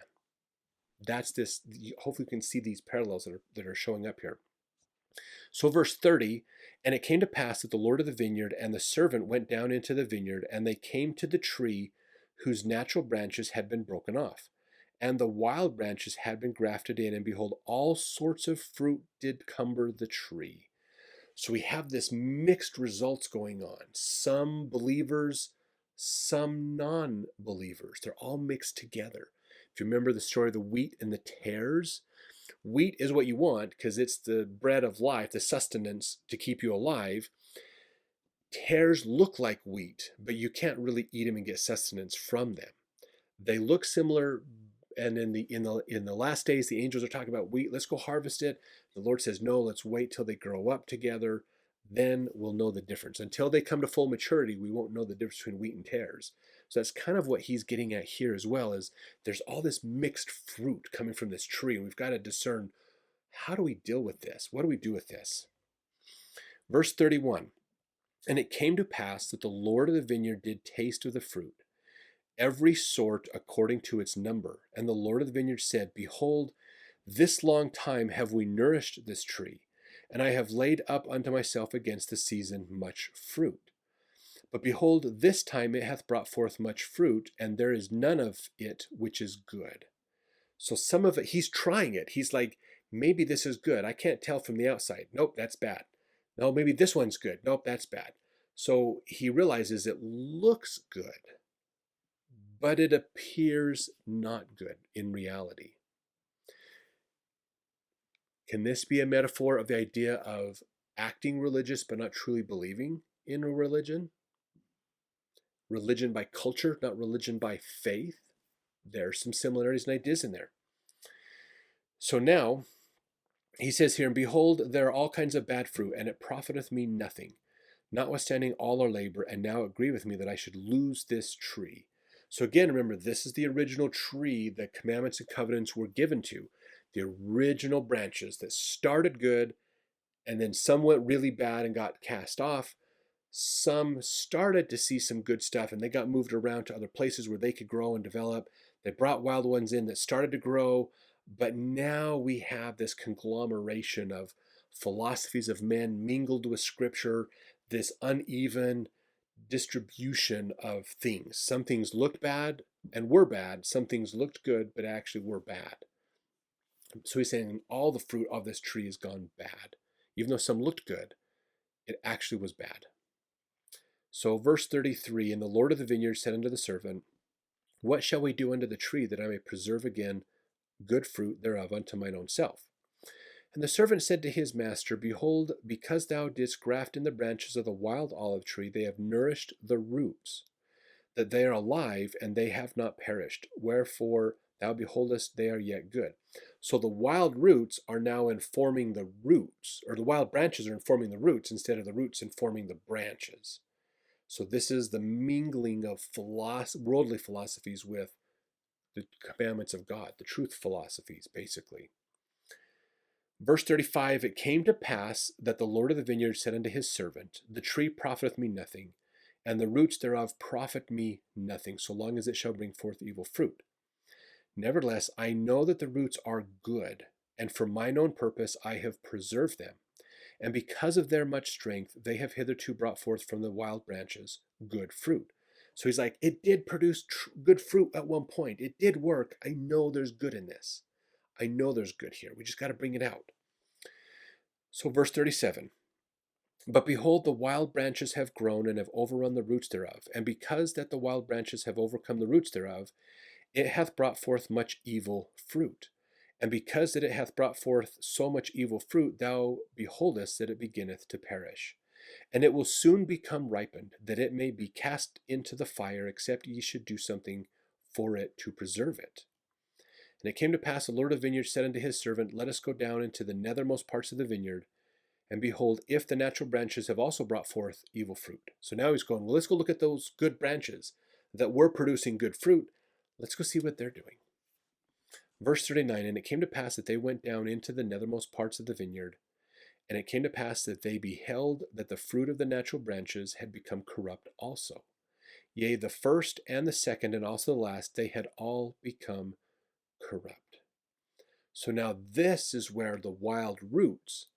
That's this. Hopefully you can see these parallels that are showing up here. So verse 30, and it came to pass that the Lord of the vineyard and the servant went down into the vineyard, and they came to the tree whose natural branches had been broken off, and the wild branches had been grafted in, and behold, all sorts of fruit did cumber the tree. So we have this mixed results going on. Some believers, some non-believers. They're all mixed together. If you remember the story of the wheat and the tares, wheat is what you want because it's the bread of life, the sustenance to keep you alive. Tares look like wheat, but you can't really eat them and get sustenance from them. They look similar, and in the last days, the angels are talking about wheat. Let's go harvest it. The Lord says, no, let's wait till they grow up together. Then we'll know the difference. Until they come to full maturity, we won't know the difference between wheat and tares. So that's kind of what he's getting at here as well, is there's all this mixed fruit coming from this tree, and we've got to discern, how do we deal with this? What do we do with this? Verse 31, and it came to pass that the Lord of the vineyard did taste of the fruit, every sort according to its number. And the Lord of the vineyard said, behold, this long time have we nourished this tree, and I have laid up unto myself against the season much fruit. But behold, this time it hath brought forth much fruit, and there is none of it which is good. So some of it, he's trying it. He's like, maybe this is good. I can't tell from the outside. Nope, that's bad. No, maybe this one's good. Nope, that's bad. So he realizes it looks good, but it appears not good in reality. Can this be a metaphor of the idea of acting religious but not truly believing in a religion? Religion by culture, not religion by faith? There are some similarities and ideas in there. So now, he says here, and behold, there are all kinds of bad fruit, and it profiteth me nothing, notwithstanding all our labor, and now it grieveth me that I should lose this tree. So again, remember, this is the original tree that commandments and covenants were given to. The original branches that started good, and then some went really bad and got cast off. Some started to see some good stuff, and they got moved around to other places where they could grow and develop. They brought wild ones in that started to grow, but now we have this conglomeration of philosophies of men mingled with scripture, this uneven distribution of things. Some things looked bad and were bad. Some things looked good, but actually were bad. So he's saying all the fruit of this tree has gone bad. Even though some looked good, it actually was bad. So verse 33, and the Lord of the vineyard said unto the servant, what shall we do unto the tree that I may preserve again good fruit thereof unto mine own self? And the servant said to his master, behold, because thou didst graft in the branches of the wild olive tree, they have nourished the roots, that they are alive, and they have not perished. Wherefore thou beholdest they are yet good. So the wild roots are now informing the roots, or the wild branches are informing the roots instead of the roots informing the branches. So this is the mingling of worldly philosophies with the commandments of God, the truth philosophies, basically. Verse 35, it came to pass that the Lord of the vineyard said unto his servant, the tree profiteth me nothing, and the roots thereof profit me nothing, so long as it shall bring forth evil fruit. Nevertheless, I know that the roots are good, and for mine own purpose I have preserved them. And because of their much strength, they have hitherto brought forth from the wild branches good fruit. So he's like, it did produce good fruit at one point. It did work. I know there's good in this. I know there's good here. We just got to bring it out. So verse 37, but behold, the wild branches have grown and have overrun the roots thereof. And because that the wild branches have overcome the roots thereof, it hath brought forth much evil fruit. And because that it hath brought forth so much evil fruit, thou beholdest that it beginneth to perish. And it will soon become ripened, that it may be cast into the fire, except ye should do something for it to preserve it. And it came to pass, the Lord of the vineyard said unto his servant, let us go down into the nethermost parts of the vineyard, and behold, if the natural branches have also brought forth evil fruit. So now he's going, well, let's go look at those good branches that were producing good fruit. Let's go see what they're doing. Verse 39, and it came to pass that they went down into the nethermost parts of the vineyard, and it came to pass that they beheld that the fruit of the natural branches had become corrupt also. Yea, the first and the second and also the last, they had all become corrupt. So now this is where the wild roots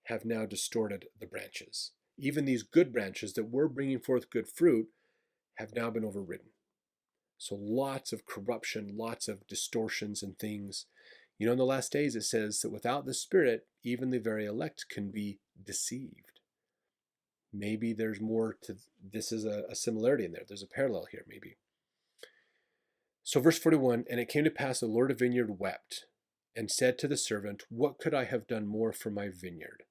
have now distorted the branches. Even these good branches that were bringing forth good fruit have now been overridden. So lots of corruption, lots of distortions and things. You know, in the last days it says that without the Spirit, even the very elect can be deceived. Maybe there's more to this, is a similarity in there. There's a parallel here, maybe. So verse 41, and it came to pass the Lord of the vineyard wept and said to the servant, what could I have done more for my vineyard?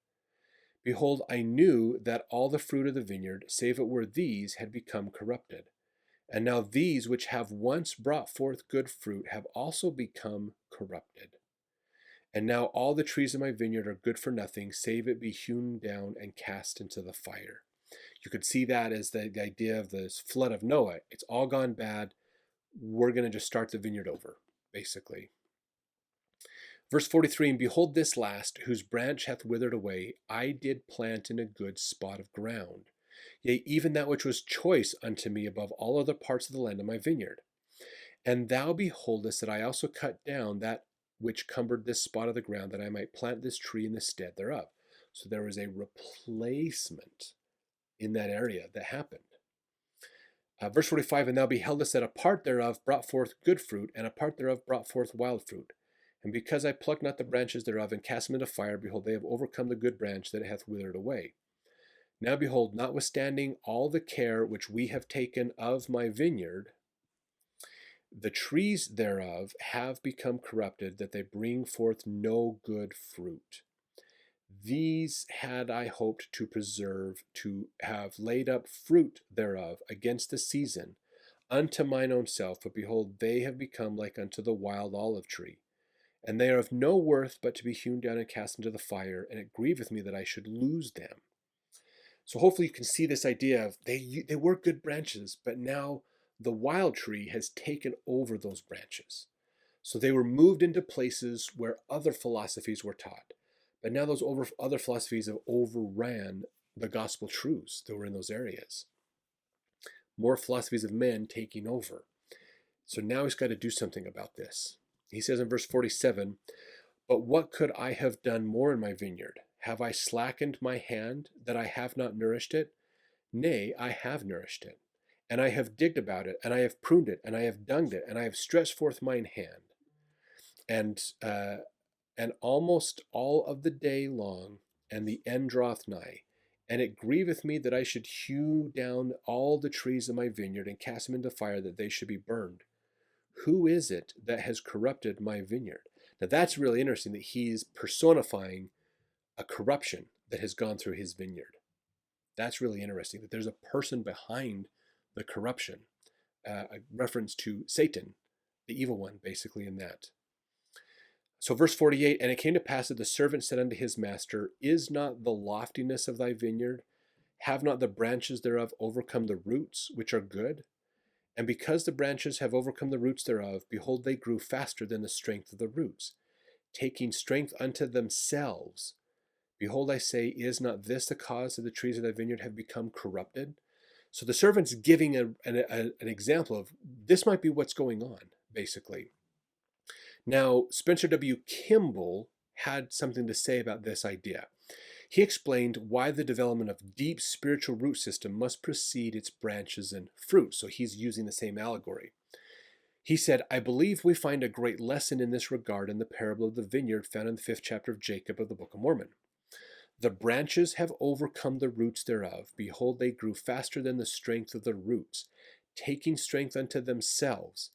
Behold, I knew that all the fruit of the vineyard, save it were these, had become corrupted. And now these which have once brought forth good fruit have also become corrupted. And now all the trees of my vineyard are good for nothing, save it be hewn down and cast into the fire. You could see that as the idea of this flood of Noah. It's all gone bad. We're going to just start the vineyard over, basically. Verse 43, and behold this last, whose branch hath withered away, I did plant in a good spot of ground. Yea, even that which was choice unto me above all other parts of the land of my vineyard. And thou beholdest that I also cut down that which cumbered this spot of the ground, that I might plant this tree in the stead thereof. So there was a replacement in that area that happened. Verse 45, and thou beheldest that a part thereof brought forth good fruit, and a part thereof brought forth wild fruit. And because I plucked not the branches thereof, and cast them into fire, behold, they have overcome the good branch that hath withered away. Now behold, notwithstanding all the care which we have taken of my vineyard, the trees thereof have become corrupted, that they bring forth no good fruit. These had I hoped to preserve, to have laid up fruit thereof against the season, unto mine own self, but behold, they have become like unto the wild olive tree. And they are of no worth but to be hewn down and cast into the fire, and it grieveth me that I should lose them. So hopefully you can see this idea of they were good branches, but now the wild tree has taken over those branches. So they were moved into places where other philosophies were taught. But now those other philosophies have overran the gospel truths that were in those areas. More philosophies of men taking over. So now he's got to do something about this. He says in verse 47, but what could I have done more in my vineyard? Have I slackened my hand that I have not nourished it? Nay, I have nourished it. And I have digged about it, and I have pruned it, and I have dunged it, and I have stretched forth mine hand. And almost all of the day long, and the end draweth nigh. And it grieveth me that I should hew down all the trees of my vineyard, and cast them into fire, that they should be burned. Who is it that has corrupted my vineyard? Now that's really interesting, that he's personifying a corruption that has gone through his vineyard. That's really interesting, that there's a person behind the corruption. A reference to Satan, the evil one, basically, in that. So verse 48, and it came to pass that the servant said unto his master, is not the loftiness of thy vineyard? Have not the branches thereof overcome the roots, which are good? And because the branches have overcome the roots thereof, behold, they grew faster than the strength of the roots, taking strength unto themselves. Behold, I say, is not this the cause that the trees of thy vineyard have become corrupted? So the servant's giving an example of this might be what's going on, basically. Now, Spencer W. Kimball had something to say about this idea. He explained why the development of deep spiritual root system must precede its branches and fruit. So he's using the same allegory. He said, I believe we find a great lesson in this regard in the parable of the vineyard found in the 5th chapter of Jacob of the Book of Mormon. The branches have overcome the roots thereof. Behold, they grew faster than the strength of the roots, taking strength unto themselves.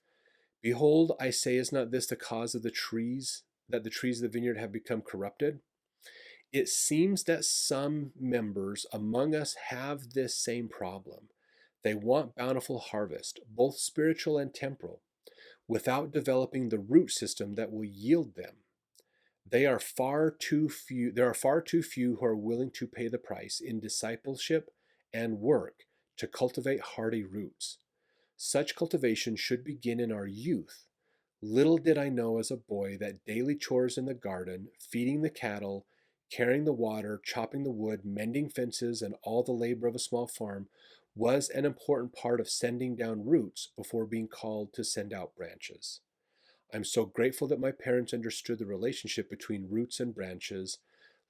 Behold, I say, is not this the cause of the trees, that the trees of the vineyard have become corrupted? It seems that some members among us have this same problem. They want bountiful harvest, both spiritual and temporal, without developing the root system that will yield them. There are far too few who are willing to pay the price in discipleship and work to cultivate hardy roots. Such cultivation should begin in our youth. Little did I know as a boy that daily chores in the garden, feeding the cattle, carrying the water, chopping the wood, mending fences, and all the labor of a small farm was an important part of sending down roots before being called to send out branches. I'm so grateful that my parents understood the relationship between roots and branches.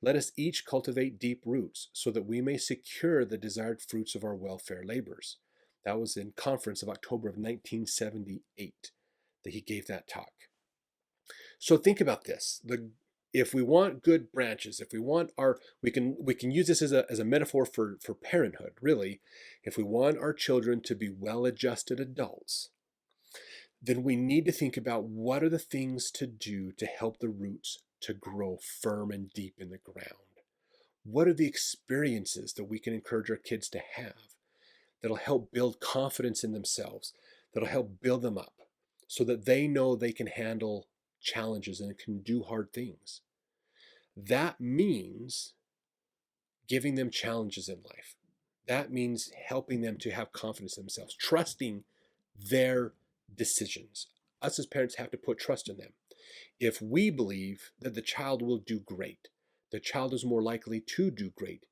Let us each cultivate deep roots so that we may secure the desired fruits of our welfare labors. That was in conference of October of 1978 that he gave that talk. So think about this. If we want good branches, if we want we can use this as a metaphor for parenthood, really. If we want our children to be well-adjusted adults, then we need to think about what are the things to do to help the roots to grow firm and deep in the ground. What are the experiences that we can encourage our kids to have that'll help build confidence in themselves, that'll help build them up so that they know they can handle challenges and can do hard things? That means giving them challenges in life. That means helping them to have confidence in themselves, trusting their decisions. Us as parents have to put trust in them. If we believe that the child will do great, the child is more likely to do great,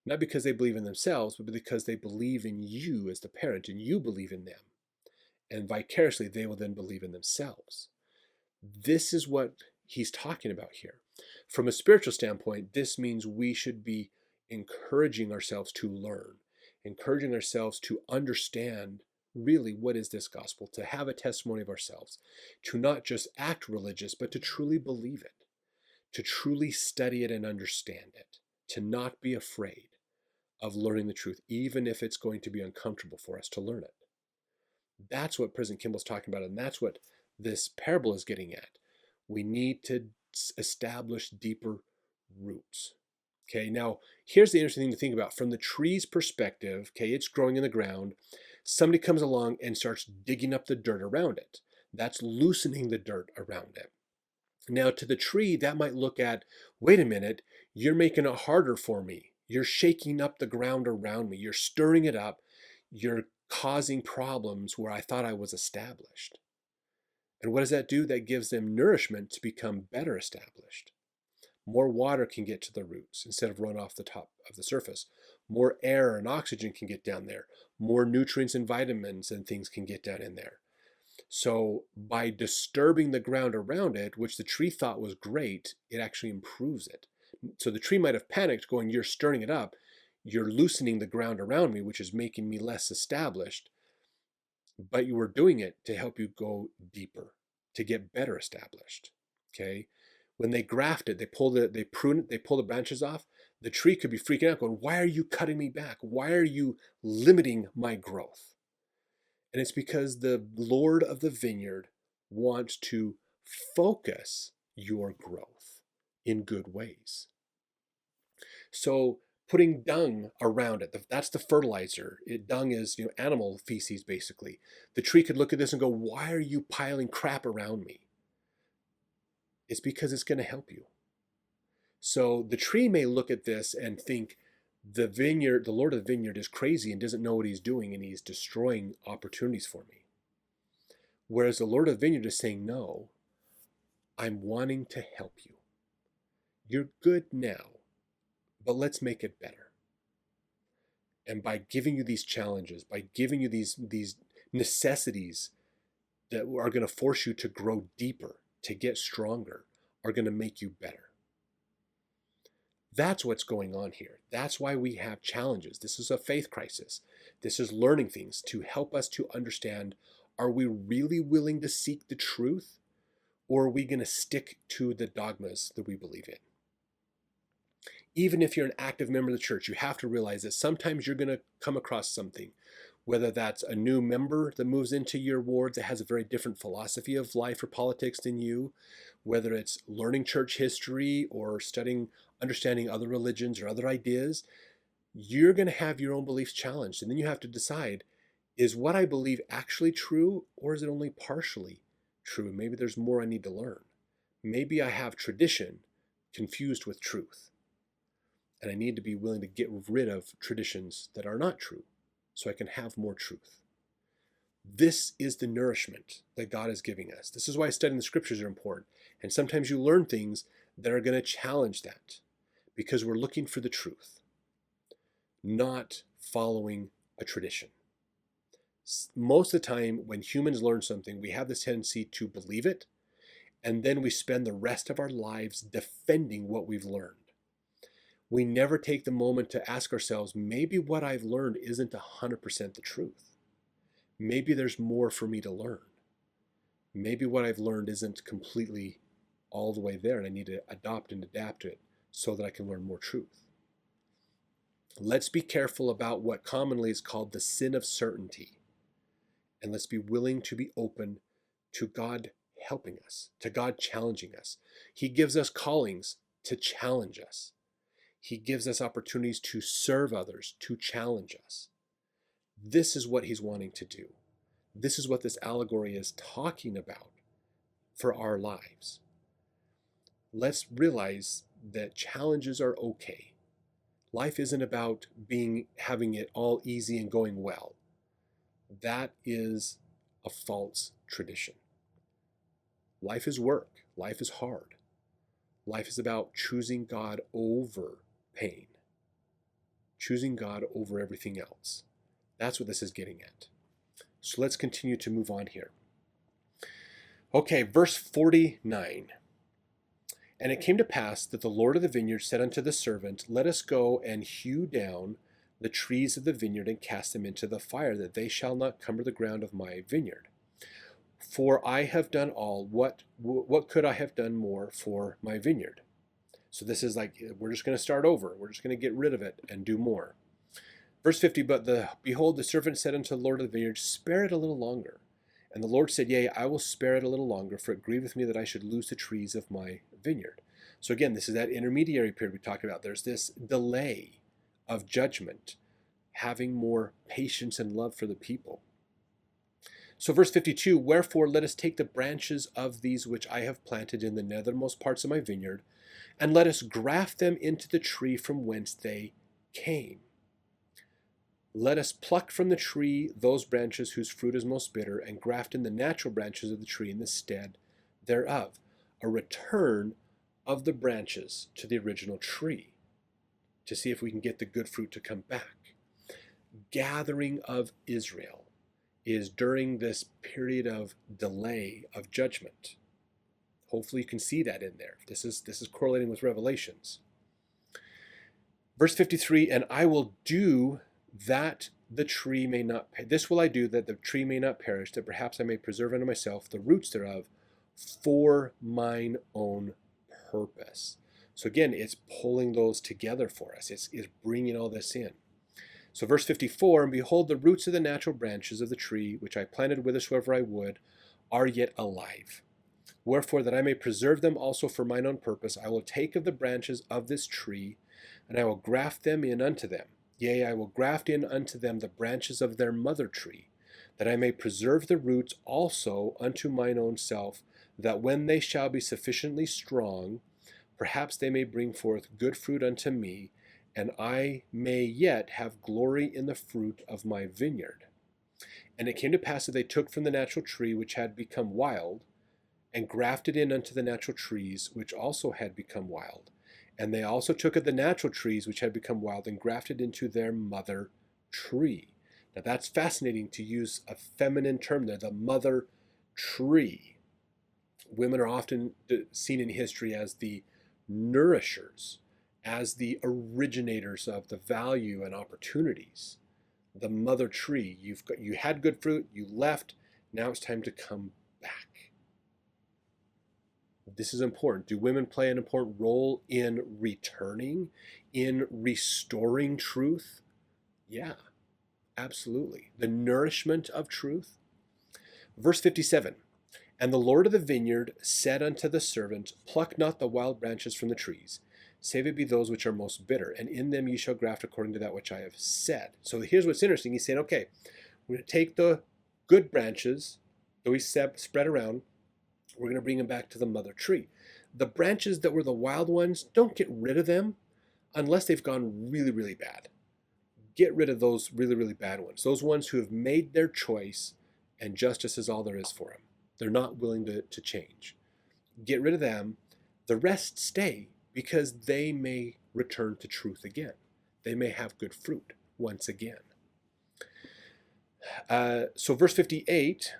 not because they believe in themselves, but because they believe in you as the parent and you believe in them. And vicariously, they will then believe in themselves. This is what he's talking about here. From a spiritual standpoint, this means we should be encouraging ourselves to learn, encouraging ourselves to understand really what is this gospel, to have a testimony of ourselves, to not just act religious, but to truly believe it, to truly study it and understand it, to not be afraid of learning the truth, even if it's going to be uncomfortable for us to learn it. That's what President Kimball's talking about, and that's what this parable is getting at. We need to establish deeper roots. Okay, now here's the interesting thing to think about. From the tree's perspective, okay, it's growing in the ground. Somebody comes along and starts digging up the dirt around it. That's loosening the dirt around it. Now, to the tree, that might look at, wait a minute, you're making it harder for me. You're shaking up the ground around me. You're stirring it up. You're causing problems where I thought I was established. And what does that do? That gives them nourishment to become better established. More water can get to the roots instead of run off the top of the surface. More air and oxygen can get down there. More nutrients and vitamins and things can get down in there. So by disturbing the ground around it, which the tree thought was great, it actually improves it. So the tree might have panicked going, you're stirring it up. You're loosening the ground around me, which is making me less established. But you were doing it to help you go deeper, to get better established. Okay. When they graft it, they prune it, they pull the branches off. The tree could be freaking out, going, why are you cutting me back? Why are you limiting my growth? And it's because the Lord of the vineyard wants to focus your growth in good ways. So putting dung around it, that's the fertilizer. Dung is, animal feces, basically. The tree could look at this and go, why are you piling crap around me? It's because it's going to help you. So the tree may look at this and think, the Lord of the vineyard is crazy and doesn't know what he's doing, and he's destroying opportunities for me. Whereas the Lord of the vineyard is saying, no, I'm wanting to help you. You're good now, but let's make it better. And by giving you these challenges, by giving you these necessities that are going to force you to grow deeper, to get stronger, are going to make you better. That's what's going on here. That's why we have challenges. This is a faith crisis. This is learning things to help us to understand, are we really willing to seek the truth, or are we going to stick to the dogmas that we believe in? Even if you're an active member of the church, you have to realize that sometimes you're going to come across something, whether that's a new member that moves into your ward that has a very different philosophy of life or politics than you, whether it's learning church history or understanding other religions or other ideas. You're going to have your own beliefs challenged. And then you have to decide, is what I believe actually true, or is it only partially true? Maybe there's more I need to learn. Maybe I have tradition confused with truth. And I need to be willing to get rid of traditions that are not true so I can have more truth. This is the nourishment that God is giving us. This is why studying the scriptures are important. And sometimes you learn things that are going to challenge that because we're looking for the truth, not following a tradition. Most of the time when humans learn something, we have this tendency to believe it, and then we spend the rest of our lives defending what we've learned. We never take the moment to ask ourselves, maybe what I've learned isn't 100% the truth. Maybe there's more for me to learn. Maybe what I've learned isn't completely all the way there, and I need to adopt and adapt to it so that I can learn more truth. Let's be careful about what commonly is called the sin of certainty. And let's be willing to be open to God helping us, to God challenging us. He gives us callings to challenge us. He gives us opportunities to serve others, to challenge us. This is what he's wanting to do. This is what this allegory is talking about for our lives. Let's realize that challenges are okay. Life isn't about having it all easy and going well. That is a false tradition. Life is work. Life is hard. Life is about choosing God over pain, choosing God over everything else. That's what this is getting at. So let's continue to move on here. Okay, verse 49. And it came to pass that the Lord of the vineyard said unto the servant, Let us go and hew down the trees of the vineyard and cast them into the fire, that they shall not cumber the ground of my vineyard. For I have done all. What could I have done more for my vineyard? So this is like, we're just going to start over. We're just going to get rid of it and do more. Verse 50, behold, the servant said unto the Lord of the vineyard, Spare it a little longer. And the Lord said, Yea, I will spare it a little longer, for it grieveth me that I should lose the trees of my vineyard. So again, this is that intermediary period we talked about. There's this delay of judgment, having more patience and love for the people. So verse 52, Wherefore let us take the branches of these which I have planted in the nethermost parts of my vineyard, and let us graft them into the tree from whence they came. Let us pluck from the tree those branches whose fruit is most bitter, and graft in the natural branches of the tree in the stead thereof. A return of the branches to the original tree, to see if we can get the good fruit to come back. Gathering of Israel is during this period of delay of judgment. Hopefully you can see that in there. This is correlating with Revelations. Verse 53, And I will do that the tree may not, this will I do that the tree may not perish, that perhaps I may preserve unto myself the roots thereof for mine own purpose. So again, it's pulling those together for us. It's bringing all this in. So verse 54, And behold, the roots of the natural branches of the tree, which I planted whithersoever I would, are yet alive. Wherefore, that I may preserve them also for mine own purpose, I will take of the branches of this tree, and I will graft them in unto them. Yea, I will graft in unto them the branches of their mother tree, that I may preserve the roots also unto mine own self, that when they shall be sufficiently strong, perhaps they may bring forth good fruit unto me, and I may yet have glory in the fruit of my vineyard. And it came to pass that they took from the natural tree which had become wild, and grafted in unto the natural trees which also had become wild. And they also took of the natural trees which had become wild, and grafted into their mother tree. Now that's fascinating to use a feminine term there, the mother tree. Women are often seen in history as the nourishers, as the originators of the value and opportunities. The mother tree. You had good fruit, you left, now it's time to come back. This is important. Do women play an important role in returning, in restoring truth? Yeah, absolutely. The nourishment of truth. Verse 57, And the Lord of the vineyard said unto the servant, Pluck not the wild branches from the trees, save it be those which are most bitter, and in them ye shall graft according to that which I have said. So here's what's interesting. He's saying, okay, we're going to take the good branches that we spread around, we're going to bring them back to the mother tree. The branches that were the wild ones, don't get rid of them unless they've gone really, really bad. Get rid of those really, really bad ones. Those ones who have made their choice and justice is all there is for them. They're not willing to change. Get rid of them. The rest stay because they may return to truth again. They may have good fruit once again. So verse 58,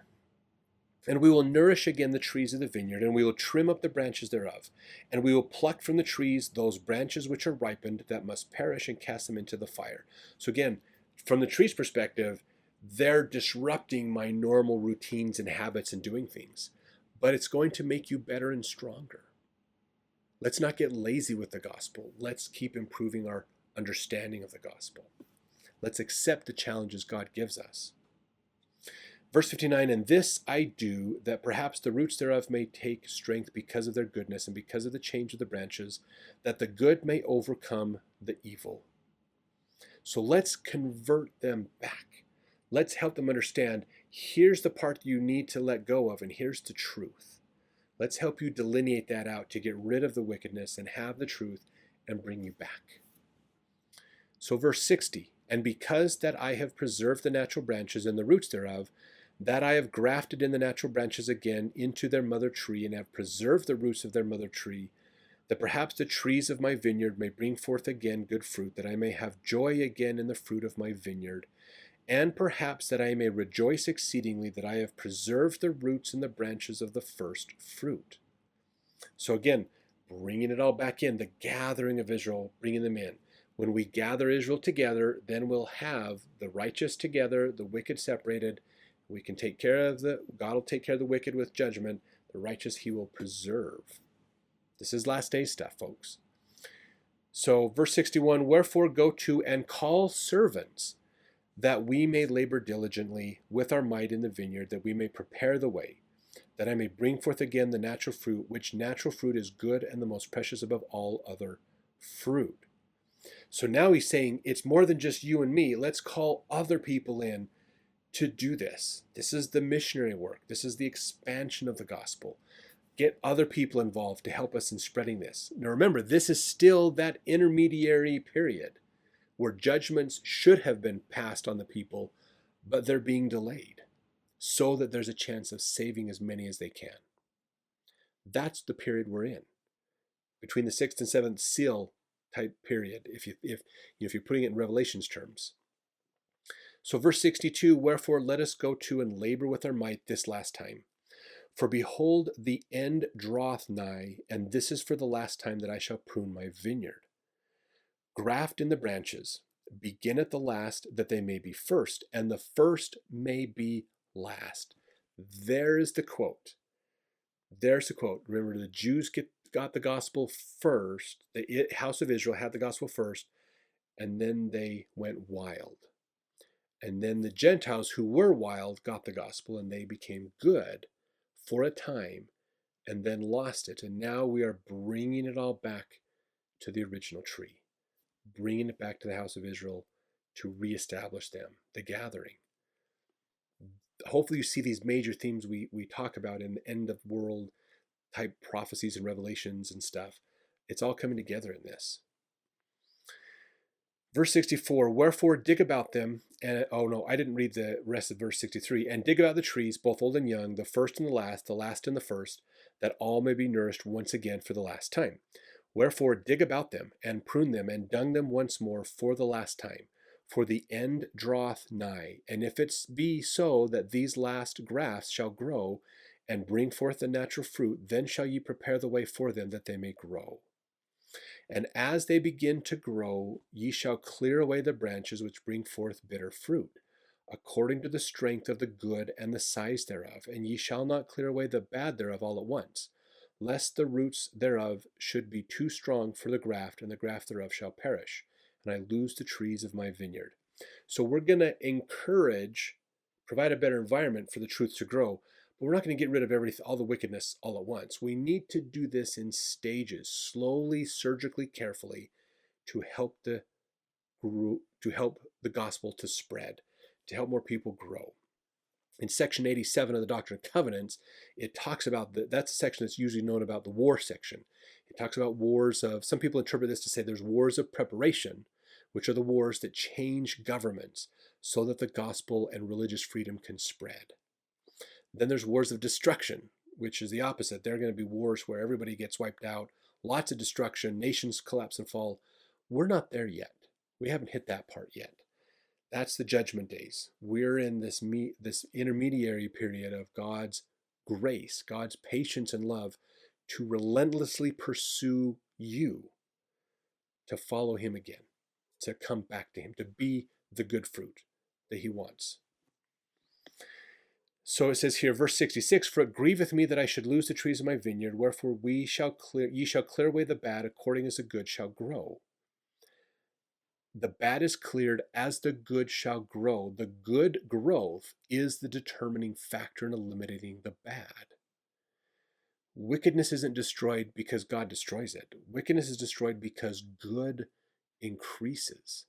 And we will nourish again the trees of the vineyard, and we will trim up the branches thereof. And we will pluck from the trees those branches which are ripened that must perish, and cast them into the fire. So again, from the tree's perspective, they're disrupting my normal routines and habits and doing things. But it's going to make you better and stronger. Let's not get lazy with the gospel. Let's keep improving our understanding of the gospel. Let's accept the challenges God gives us. Verse 59, and this I do, that perhaps the roots thereof may take strength because of their goodness and because of the change of the branches, that the good may overcome the evil. So let's convert them back. Let's help them understand, here's the part you need to let go of, and here's the truth. Let's help you delineate that out to get rid of the wickedness and have the truth and bring you back. So verse 60, and because that I have preserved the natural branches and the roots thereof, that I have grafted in the natural branches again into their mother tree, and have preserved the roots of their mother tree, that perhaps the trees of my vineyard may bring forth again good fruit, that I may have joy again in the fruit of my vineyard, and perhaps that I may rejoice exceedingly that I have preserved the roots and the branches of the first fruit. So again, bringing it all back in, the gathering of Israel, bringing them in. When we gather Israel together, then we'll have the righteous together, the wicked separated. We can take care of God will take care of the wicked with judgment. The righteous he will preserve. This is last day stuff, folks. So verse 61, wherefore go to and call servants, that we may labor diligently with our might in the vineyard, that we may prepare the way, that I may bring forth again the natural fruit, which natural fruit is good and the most precious above all other fruit. So now he's saying it's more than just you and me. Let's call other people in to do this. This is the missionary work. This is the expansion of the gospel. Get other people involved to help us in spreading this. Now remember, this is still that intermediary period where judgments should have been passed on the people, but they're being delayed so that there's a chance of saving as many as they can. That's the period we're in, between the sixth and seventh seal type period, if you're putting it in Revelation's terms. So verse 62, wherefore let us go to and labor with our might this last time. For behold, the end draweth nigh, and this is for the last time that I shall prune my vineyard. Graft in the branches, begin at the last, that they may be first, and the first may be last. There's the quote. There's the quote. Remember, the Jews got the gospel first. The house of Israel had the gospel first, and then they went wild. And then the Gentiles who were wild got the gospel, and they became good for a time, and then lost it. And now we are bringing it all back to the original tree, bringing it back to the house of Israel to reestablish them, the gathering. Hopefully you see these major themes we talk about in the end of world type prophecies and revelations and stuff. It's all coming together in this. Verse 64, wherefore dig about them, and I didn't read the rest of verse 63, and dig about the trees, both old and young, the first and the last and the first, that all may be nourished once again for the last time. Wherefore dig about them, and prune them, and dung them once more for the last time. For the end draweth nigh, and if it be so that these last grafts shall grow, and bring forth the natural fruit, then shall ye prepare the way for them, that they may grow. And as they begin to grow, ye shall clear away the branches which bring forth bitter fruit, according to the strength of the good and the size thereof. And ye shall not clear away the bad thereof all at once, lest the roots thereof should be too strong for the graft, and the graft thereof shall perish, and I lose the trees of my vineyard. So we're going to provide a better environment for the truth to grow, but we're not going to get rid of all the wickedness all at once. We need to do this in stages, slowly, surgically, carefully, to help the gospel to spread, to help more people grow. In section 87 of the Doctrine and Covenants, it talks about that's a section that's usually known about the war section. It talks about wars of, some people interpret this to say there's wars of preparation, which are the wars that change governments so that the gospel and religious freedom can spread. Then there's wars of destruction, which is the opposite. They're going to be wars where everybody gets wiped out, lots of destruction, nations collapse and fall. We're not there yet. We haven't hit that part yet. That's the judgment days. We're in this intermediary period of God's grace, God's patience and love to relentlessly pursue you, to follow him again, to come back to him, to be the good fruit that he wants. So it says here, verse 66, for it grieveth me that I should lose the trees of my vineyard, wherefore ye shall clear away the bad, according as the good shall grow. The bad is cleared as the good shall grow. The good growth is the determining factor in eliminating the bad. Wickedness isn't destroyed because God destroys it. Wickedness is destroyed because good increases.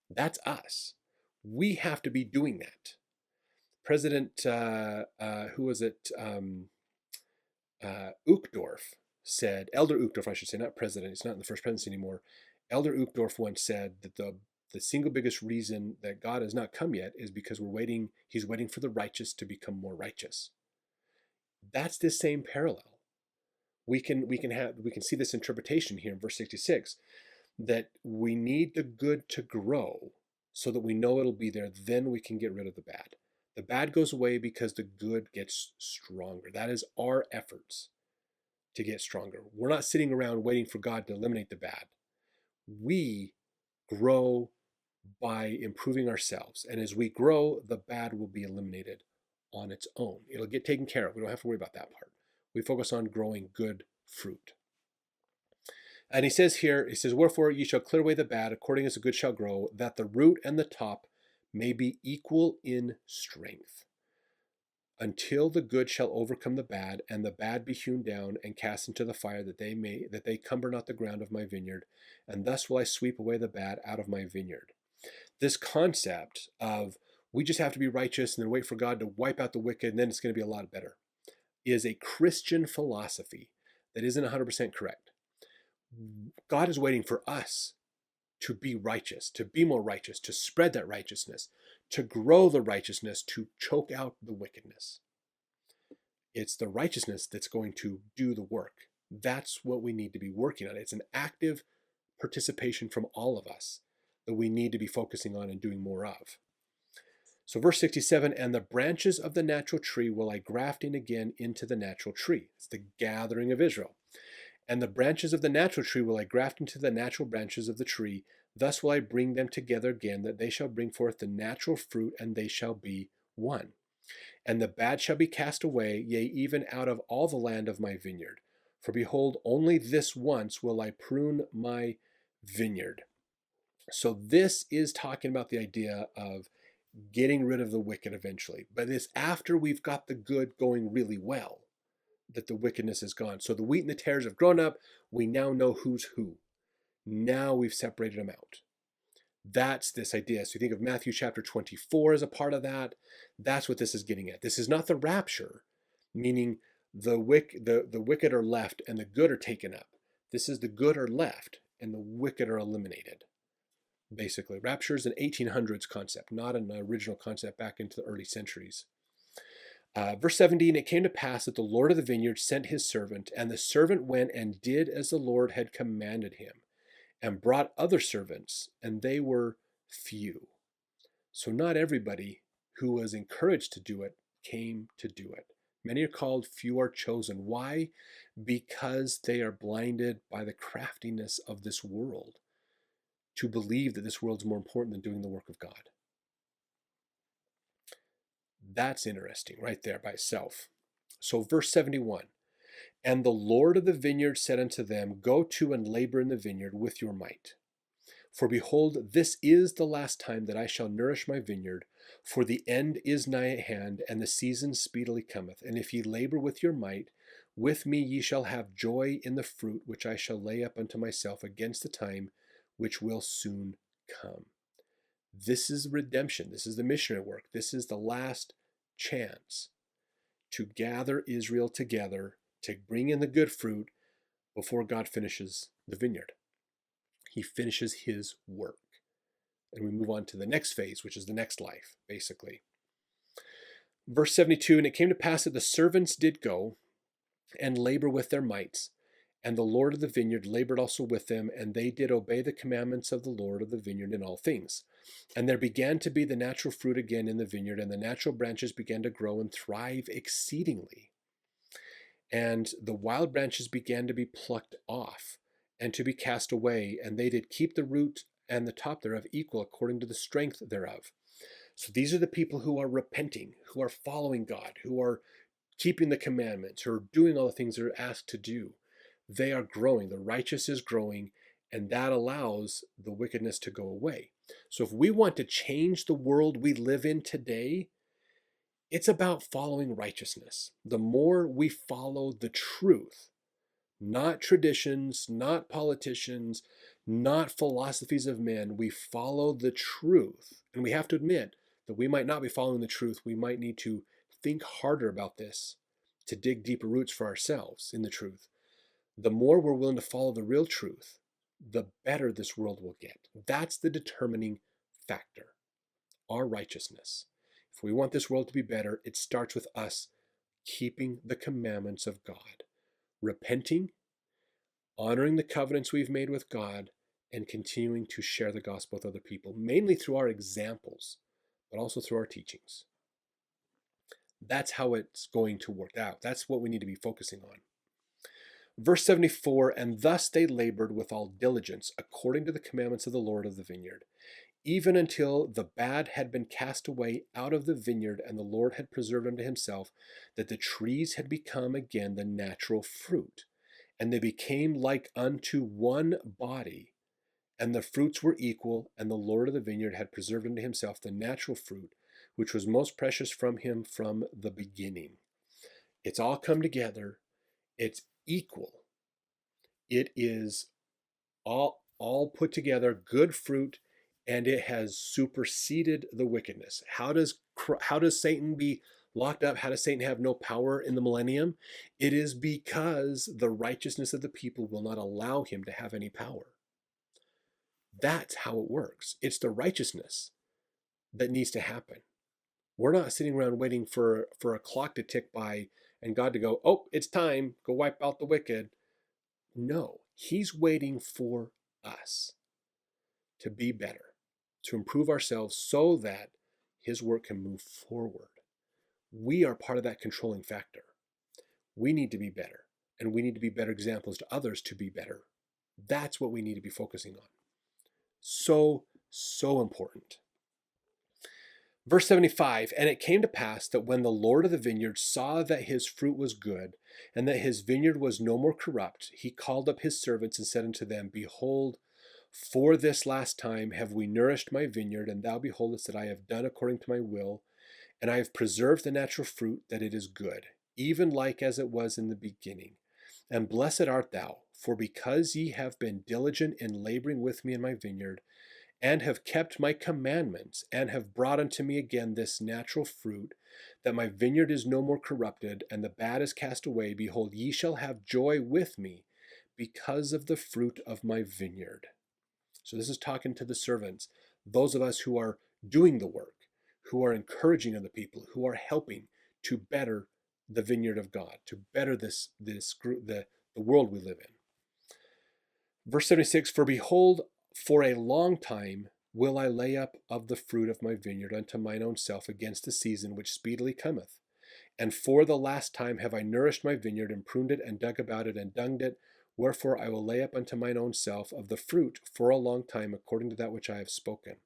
That's us. We have to be doing that. President, who was it? Uchtdorf said, Elder Uchtdorf, I should say, not president, he's not in the first presidency anymore. Elder Uchtdorf once said that the single biggest reason that God has not come yet is because he's waiting for the righteous to become more righteous. That's the same parallel. We can see this interpretation here in verse 66, that we need the good to grow so that we know it'll be there, then we can get rid of the bad. The bad goes away because the good gets stronger. That is our efforts to get stronger. We're not sitting around waiting for God to eliminate the bad. We grow by improving ourselves. And as we grow, the bad will be eliminated on its own. It'll get taken care of. We don't have to worry about that part. We focus on growing good fruit. And he says here, wherefore ye shall clear away the bad, according as the good shall grow, that the root and the top may be equal in strength, until the good shall overcome the bad, and the bad be hewn down and cast into the fire, that they cumber not the ground of my vineyard, and thus will I sweep away the bad out of my vineyard. This concept of we just have to be righteous and then wait for God to wipe out the wicked, and then it's going to be a lot better, is a Christian philosophy that isn't 100% correct. God is waiting for us to be righteous, to be more righteous, to spread that righteousness, to grow the righteousness, to choke out the wickedness. It's the righteousness that's going to do the work. That's what we need to be working on. It's an active participation from all of us that we need to be focusing on and doing more of. So verse 67, and the branches of the natural tree will I graft in again into the natural tree. It's the gathering of Israel. And the branches of the natural tree will I graft into the natural branches of the tree. Thus will I bring them together again, that they shall bring forth the natural fruit, and they shall be one. And the bad shall be cast away, yea, even out of all the land of my vineyard. For behold, only this once will I prune my vineyard. So this is talking about the idea of getting rid of the wicked eventually. But it's after we've got the good going really well that the wickedness is gone. So the wheat and the tares have grown up. We now know who's who. Now we've separated them out. That's this idea. So you think of Matthew chapter 24 as a part of that. That's what this is getting at. This is not the rapture, meaning the wicked are left and the good are taken up. This is the good are left and the wicked are eliminated. Basically, rapture is an 1800s concept, not an original concept back into the early centuries. Verse 17, it came to pass that the Lord of the vineyard sent his servant, and the servant went and did as the Lord had commanded him, and brought other servants, and they were few. So not everybody who was encouraged to do it came to do it. Many are called, few are chosen. Why? Because they are blinded by the craftiness of this world to believe that this world's more important than doing the work of God. That's interesting right there by itself. So verse 71, and the Lord of the vineyard said unto them, go to and labor in the vineyard with your might. For behold, this is the last time that I shall nourish my vineyard, for the end is nigh at hand, and the season speedily cometh. And if ye labor with your might, with me ye shall have joy in the fruit which I shall lay up unto myself against the time which will soon come. This is redemption. This is the missionary work. This is the last chance to gather Israel together, to bring in the good fruit before God finishes the vineyard. He finishes his work. And we move on to the next phase, which is the next life, basically. Verse 72, and it came to pass that the servants did go and labor with their mights, and the Lord of the vineyard labored also with them, and they did obey the commandments of the Lord of the vineyard in all things. And there began to be the natural fruit again in the vineyard, and the natural branches began to grow and thrive exceedingly. And the wild branches began to be plucked off and to be cast away, and they did keep the root and the top thereof equal according to the strength thereof. So these are the people who are repenting, who are following God, who are keeping the commandments, who are doing all the things they're asked to do. They are growing. The righteous is growing, And that allows the wickedness to go away. So if we want to change the world we live in today, it's about following righteousness. The more we follow the truth, not traditions, not politicians, not philosophies of men, we follow the truth. And we have to admit that we might not be following the truth. We might need to think harder about this to dig deeper roots for ourselves in the truth. The more we're willing to follow the real truth, the better this world will get. That's the determining factor, our righteousness. If we want this world to be better, it starts with us keeping the commandments of God, repenting, honoring the covenants we've made with God, and continuing to share the gospel with other people, mainly through our examples, but also through our teachings. That's how it's going to work out. That's what we need to be focusing on. Verse 74, and thus they labored with all diligence, according to the commandments of the Lord of the vineyard, even until the bad had been cast away out of the vineyard, and the Lord had preserved unto himself, that the trees had become again the natural fruit, and they became like unto one body, and the fruits were equal, and the Lord of the vineyard had preserved unto himself the natural fruit, which was most precious from him from the beginning. It's all come together. It's equal. It is all put together, good fruit, and it has superseded the wickedness. How does Satan be locked up? How does Satan have no power in the millennium? It is because the righteousness of the people will not allow him to have any power. That's how it works. It's the righteousness that needs to happen. We're not sitting around waiting for a clock to tick by and God to go, oh, it's time, go wipe out the wicked. No, he's waiting for us to be better, to improve ourselves so that his work can move forward. We are part of that controlling factor. We need to be better, and we need to be better examples to others to be better. That's what we need to be focusing on. So important. Verse 75, and it came to pass that when the Lord of the vineyard saw that his fruit was good, and that his vineyard was no more corrupt, he called up his servants and said unto them, behold, for this last time have we nourished my vineyard, and thou beholdest that I have done according to my will, and I have preserved the natural fruit, that it is good, even like as it was in the beginning. And blessed art thou, for because ye have been diligent in laboring with me in my vineyard, and have kept my commandments, and have brought unto me again this natural fruit, that my vineyard is no more corrupted, and the bad is cast away. Behold, ye shall have joy with me, because of the fruit of my vineyard. So this is talking to the servants, those of us who are doing the work, who are encouraging other people, who are helping to better the vineyard of God, to better the world we live in. Verse 76, for behold, for a long time will I lay up of the fruit of my vineyard unto mine own self against the season which speedily cometh. And for the last time have I nourished my vineyard, and pruned it, and dug about it, and dunged it. Wherefore I will lay up unto mine own self of the fruit for a long time, according to that which I have spoken.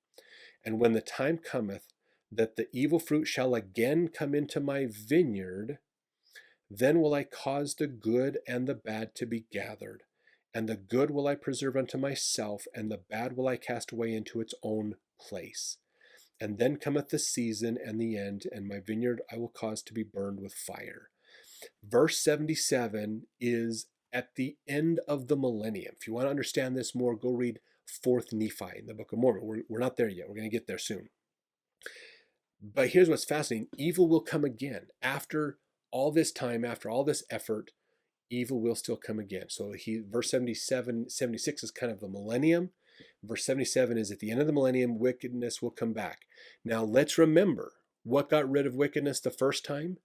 And when the time cometh that the evil fruit shall again come into my vineyard, then will I cause the good and the bad to be gathered. And the good will I preserve unto myself, and the bad will I cast away into its own place. And then cometh the season and the end, and my vineyard I will cause to be burned with fire. Verse 77 is at the end of the millennium. If you want to understand this more, go read 4th Nephi in the Book of Mormon. We're not there yet. We're going to get there soon. But here's what's fascinating. Evil will come again. After all this time, after all this effort, evil will still come again. So verse 76 is kind of the millennium. Verse 77 is at the end of the millennium, wickedness will come back. Now let's remember, what got rid of wickedness the first time?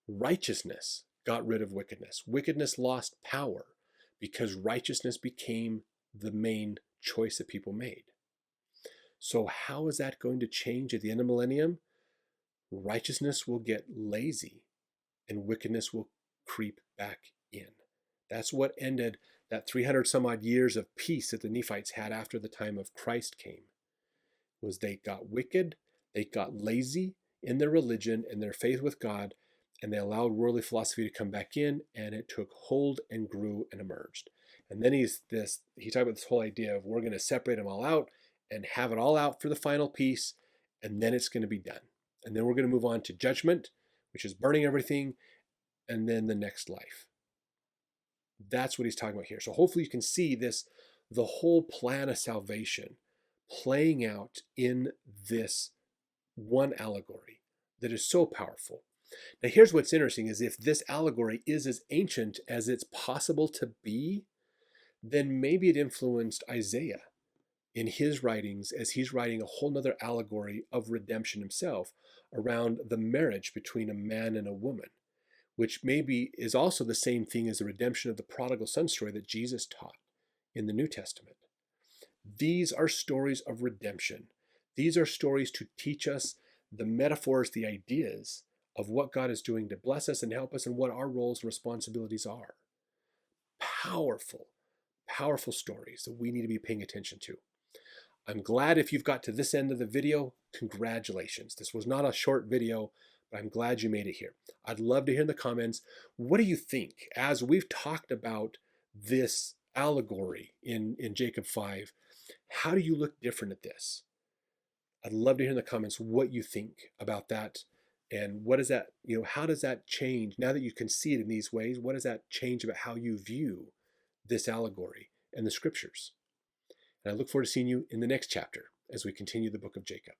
Righteousness got rid of wickedness. Wickedness lost power because righteousness became the main choice that people made. So how is that going to change at the end of the millennium? Righteousness will get lazy and wickedness will creep back in. That's what ended that 300 some odd years of peace that the Nephites had after the time of Christ came. Was they got wicked, they got lazy in their religion and their faith with God, and they allowed worldly philosophy to come back in, and it took hold and grew and emerged. And then he talked about this whole idea of we're going to separate them all out and have it all out for the final piece, and then it's going to be done. And then we're going to move on to judgment, which is burning everything, and then the next life. That's what he's talking about here. So hopefully you can see the whole plan of salvation playing out in this one allegory that is so powerful. Now here's what's interesting is if this allegory is as ancient as it's possible to be, then maybe it influenced Isaiah in his writings as he's writing a whole nother allegory of redemption himself around the marriage between a man and a woman, which maybe is also the same thing as the redemption of the prodigal son story that Jesus taught in the New Testament. These are stories of redemption. These are stories to teach us the metaphors, the ideas of what God is doing to bless us and help us and what our roles and responsibilities are. Powerful, powerful stories that we need to be paying attention to. I'm glad if you've got to this end of the video, congratulations. This was not a short video, but I'm glad you made it here. I'd love to hear in the comments, what do you think? As we've talked about this allegory in Jacob 5, how do you look different at this? I'd love to hear in the comments what you think about that. And what does that, how does that change? Now that you can see it in these ways, what does that change about how you view this allegory and the scriptures? And I look forward to seeing you in the next chapter as we continue the book of Jacob.